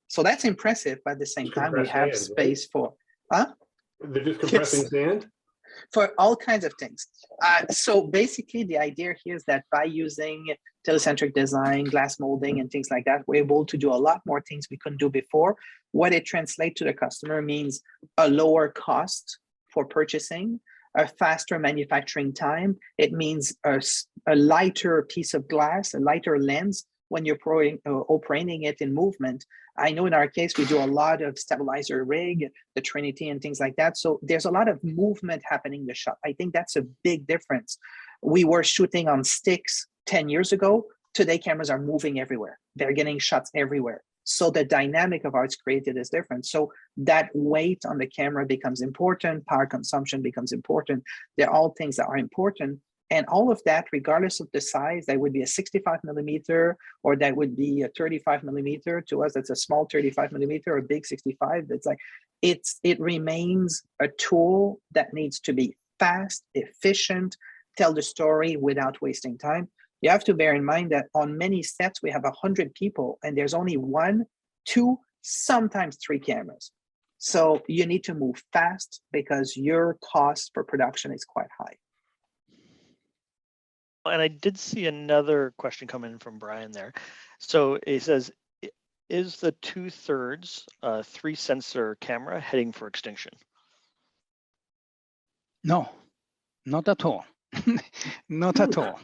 So that's impressive, but at the same time, we have space for, They're just compressing sand? For all kinds of things. So basically the idea here is that by using telecentric design, glass molding and things like that, we're able to do a lot more things we couldn't do before. What it translates to the customer means a lower cost for purchasing, a faster manufacturing time. It means a lighter piece of glass, a lighter lens when you're operating it in movement. I know in our case, we do a lot of stabilizer rig, the Trinity and things like that. So there's a lot of movement happening in the shot. I think that's a big difference. We were shooting on sticks 10 years ago. Today, cameras are moving everywhere. They're getting shots everywhere. So the dynamic of how it's created is different. So that weight on the camera becomes important. Power consumption becomes important. They're all things that are important. And all of that, regardless of the size, that would be a 65 millimeter, or that would be a 35 millimeter. To us, that's a small 35 millimeter, or a big 65. That's like, it remains a tool that needs to be fast, efficient, tell the story without wasting time. You have to bear in mind that on many sets, we have 100 people, and there's only 1, 2, sometimes 3 cameras. So you need to move fast because your cost for production is quite high. And I did see another question come in from Brian there. So it says, is the 2/3 3 sensor camera heading for extinction? No, not at all. Not at all.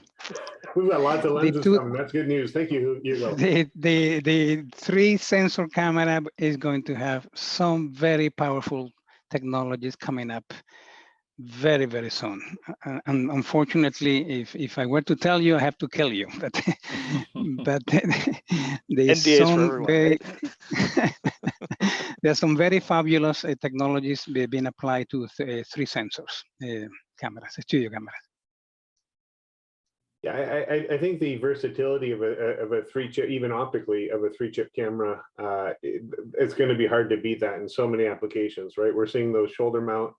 We've got lots of lenses two- coming. That's good news. Thank you, Hugo. The 3 sensor camera is going to have some very powerful technologies coming up very, very soon. And unfortunately, if I were to tell you, I have to kill you. But there's NDAs for some everyone, very, right? there's some very fabulous technologies being applied to 3 sensors cameras, studio cameras. Yeah, I think the versatility of a 3-chip, even optically, of a 3-chip camera, it's going to be hard to beat that in so many applications, right? We're seeing those shoulder mount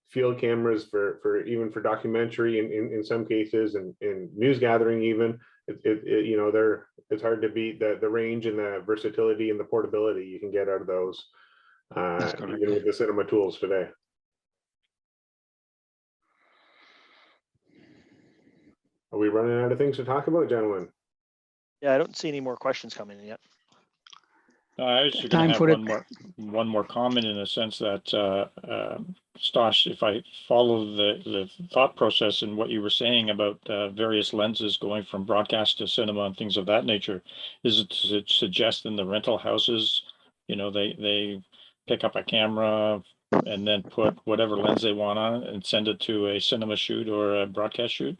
field cameras for even for documentary in some cases, and in news gathering even. You know, it's hard to beat the range and the versatility and the portability you can get out of those, even with the cinema tools today. Are we running out of things to talk about, gentlemen? Yeah, I don't see any more questions coming in yet. I was going to have one more comment, in the sense that, Stosh, if I follow the thought process and what you were saying about various lenses going from broadcast to cinema and things of that nature, is it to suggest in the rental houses, you know, they pick up a camera and then put whatever lens they want on it and send it to a cinema shoot or a broadcast shoot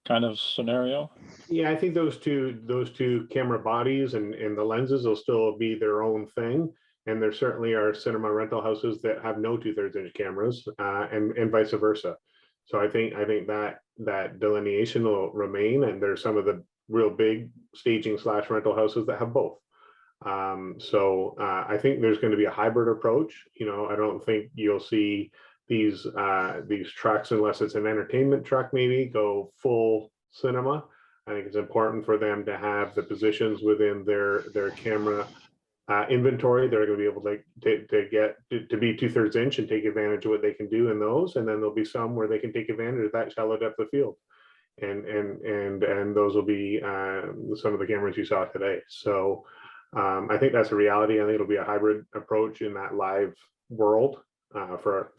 kind of scenario? Yeah, I think those two camera bodies and the lenses will still be their own thing. And there certainly are cinema rental houses that have no 2/3 inch cameras, and vice versa. So I think that delineation will remain, and there's some of the real big staging / rental houses that have both. So I think there's going to be a hybrid approach. You know, I don't think you'll see these trucks, unless it's an entertainment truck, maybe go full cinema. I think it's important for them to have the positions within their camera inventory. They're going to be able to get to be 2/3 inch and take advantage of what they can do in those. And then there'll be some where they can take advantage of that shallow depth of field. And those will be some of the cameras you saw today. So I think that's a reality. I think it'll be a hybrid approach in that live world for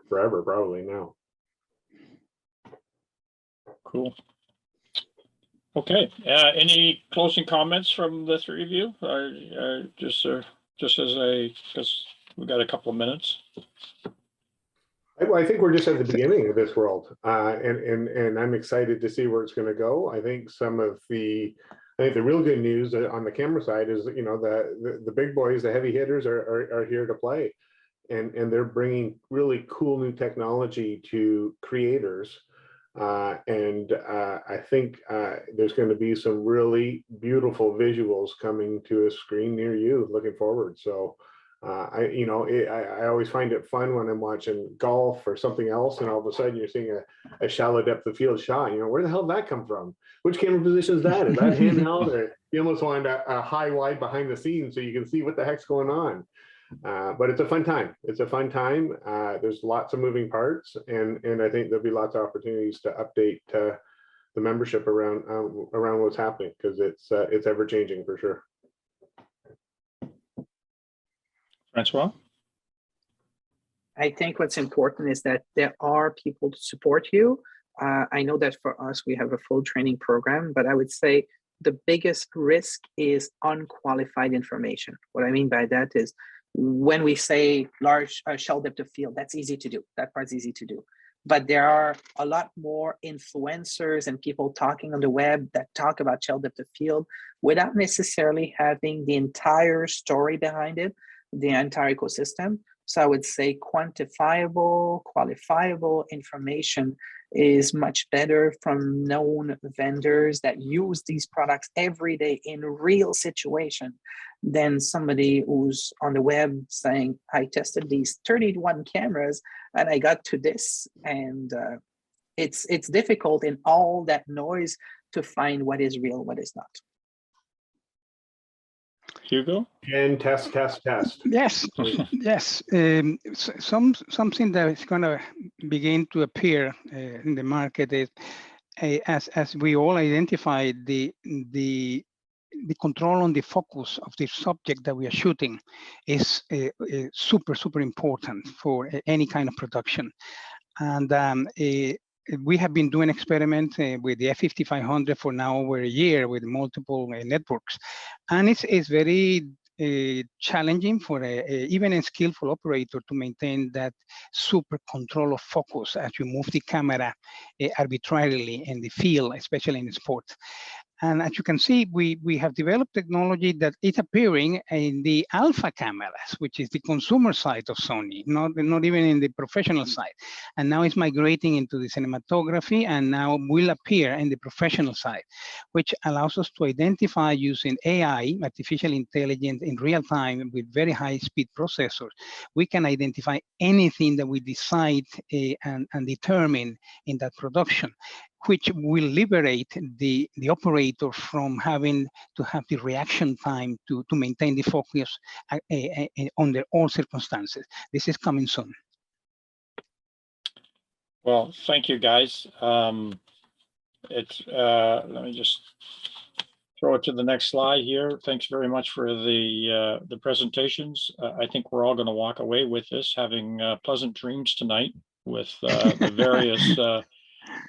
forever, probably now. Cool. Okay. Any closing comments from the 3 of you? Just because we've got a couple of minutes. Well, I think we're just at the beginning of this world, and I'm excited to see where it's going to go. I think the real good news on the camera side is, you know, the big boys, the heavy hitters are here to play, and they're bringing really cool new technology to creators. I think there's going to be some really beautiful visuals coming to a screen near you. Looking forward. So I always find it fun when I'm watching golf or something else, and all of a sudden you're seeing a shallow depth of field shot. You know, where the hell did that come from? Which camera position is that? Is that handheld? Or you almost want a high wide behind the scenes so you can see what the heck's going on. But it's a fun time. It's a fun time. There's lots of moving parts, and I think there'll be lots of opportunities to update the membership around what's happening, because it's ever changing for sure. Francois? I think what's important is that there are people to support you. I know that for us, we have a full training program, but I would say the biggest risk is unqualified information. What I mean by that is, when we say large shell depth of field, that's easy to do. That part's easy to do. But there are a lot more influencers and people talking on the web that talk about shell depth of field without necessarily having the entire story behind it, the entire ecosystem. So I would say quantifiable, qualifiable information is much better from known vendors that use these products every day in real situation than somebody who's on the web saying, I tested these 31 cameras and I got to this. And it's difficult in all that noise to find what is real, what is not. Hugo? And test, test, test. Yes, yes. Something that is going to begin to appear in the market is, as we all identify, the control on the focus of the subject that we are shooting is super important for any kind of production. And we have been doing experiments with the F5500 for now over a year with multiple networks, and it's very challenging for even a skillful operator to maintain that super control of focus as you move the camera arbitrarily in the field, especially in sports. And as you can see, we have developed technology that is appearing in the alpha cameras, which is the consumer side of Sony, not even in the professional side. And now it's migrating into the cinematography, and now will appear in the professional side, which allows us to identify using AI, artificial intelligence, in real time with very high speed processors. We can identify anything that we decide and determine in that production, which will liberate the operator from having to have the reaction time to maintain the focus under all circumstances. This is coming soon. Well, thank you, guys. Let me just throw it to the next slide here. Thanks very much for the presentations. I think we're all going to walk away with this, having pleasant dreams tonight with the various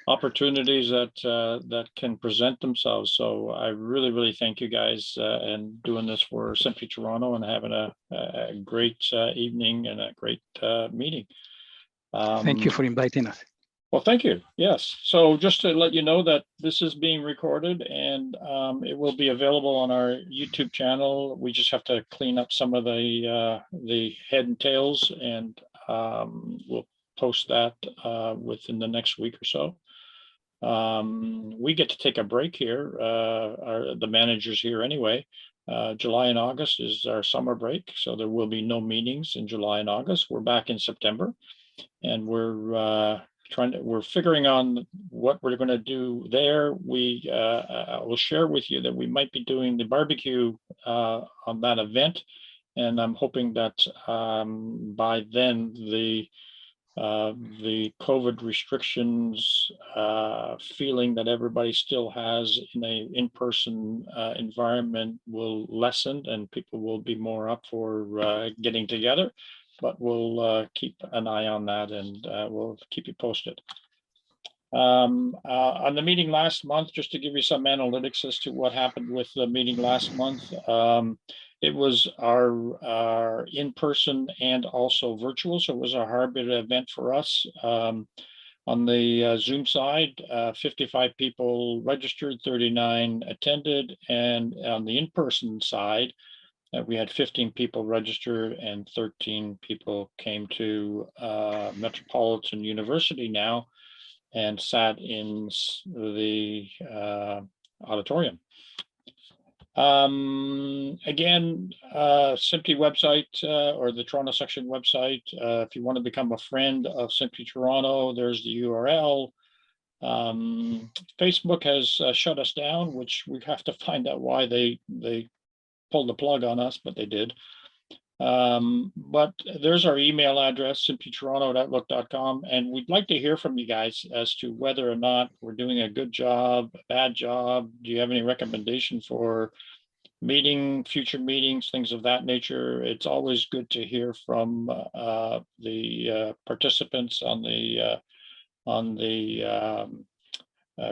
opportunities that can present themselves. So I really thank you guys and doing this for SMPTE Toronto and having a great evening and a great meeting. Thank you for inviting us. Well, thank you. Yes. So just to let you know that this is being recorded and it will be available on our YouTube channel. We just have to clean up some of the head and tails, and we'll post that within the next week or so. We get to take a break here, the managers here anyway. July and August is our summer break, so there will be no meetings in July and August. We're back in September, and we're figuring on what we're going to do there. I will share with you that we might be doing the barbecue on that event, and I'm hoping that by then the COVID restrictions feeling that everybody still has in a in-person environment will lessen, and people will be more up for getting together. But we'll keep an eye on that, and we'll keep you posted. On the meeting last month, just to give you some analytics as to what happened with the meeting last month, it was our in-person and also virtual, so it was a hybrid event for us. On the Zoom side, 55 people registered, 39 attended, and on the in-person side, we had 15 people registered and 13 people came to Metropolitan University now and sat in the auditorium. Again, SMPTE website or the Toronto section website. If you want to become a friend of SMPTE Toronto, there's the URL. Facebook has shut us down, which we have to find out why they pulled the plug on us, but they did. But there's our email address, simplytoronto@outlook.com, and we'd like to hear from you guys as to whether or not we're doing a good job, a bad job. Do you have any recommendation for future meetings, things of that nature? It's always good to hear from the participants on the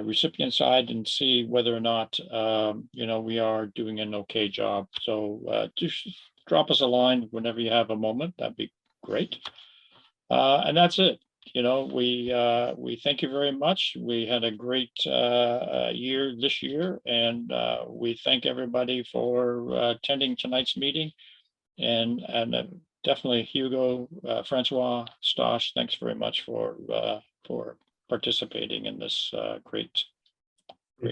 recipient side and see whether or not we are doing an okay job. So just drop us a line whenever you have a moment. That'd be great. And that's it. We thank you very much. We had a great year this year, and we thank everybody for attending tonight's meeting. And definitely Hugo, Francois, Stosh, thanks very much for participating in this great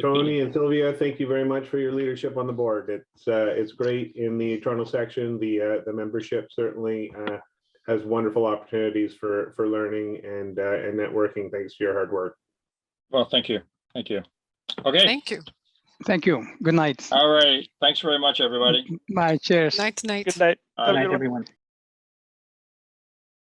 Tony meeting. and Sylvia, thank you very much for your leadership on the board. It's great in the Toronto section. The membership certainly has wonderful opportunities for learning and networking. Thanks for your hard work. Well, thank you. Okay. Thank you. Thank you. Good night. All right. Thanks very much, everybody. Bye. Cheers. Night to night. Good night. All Have a right. Good night, good one. everyone.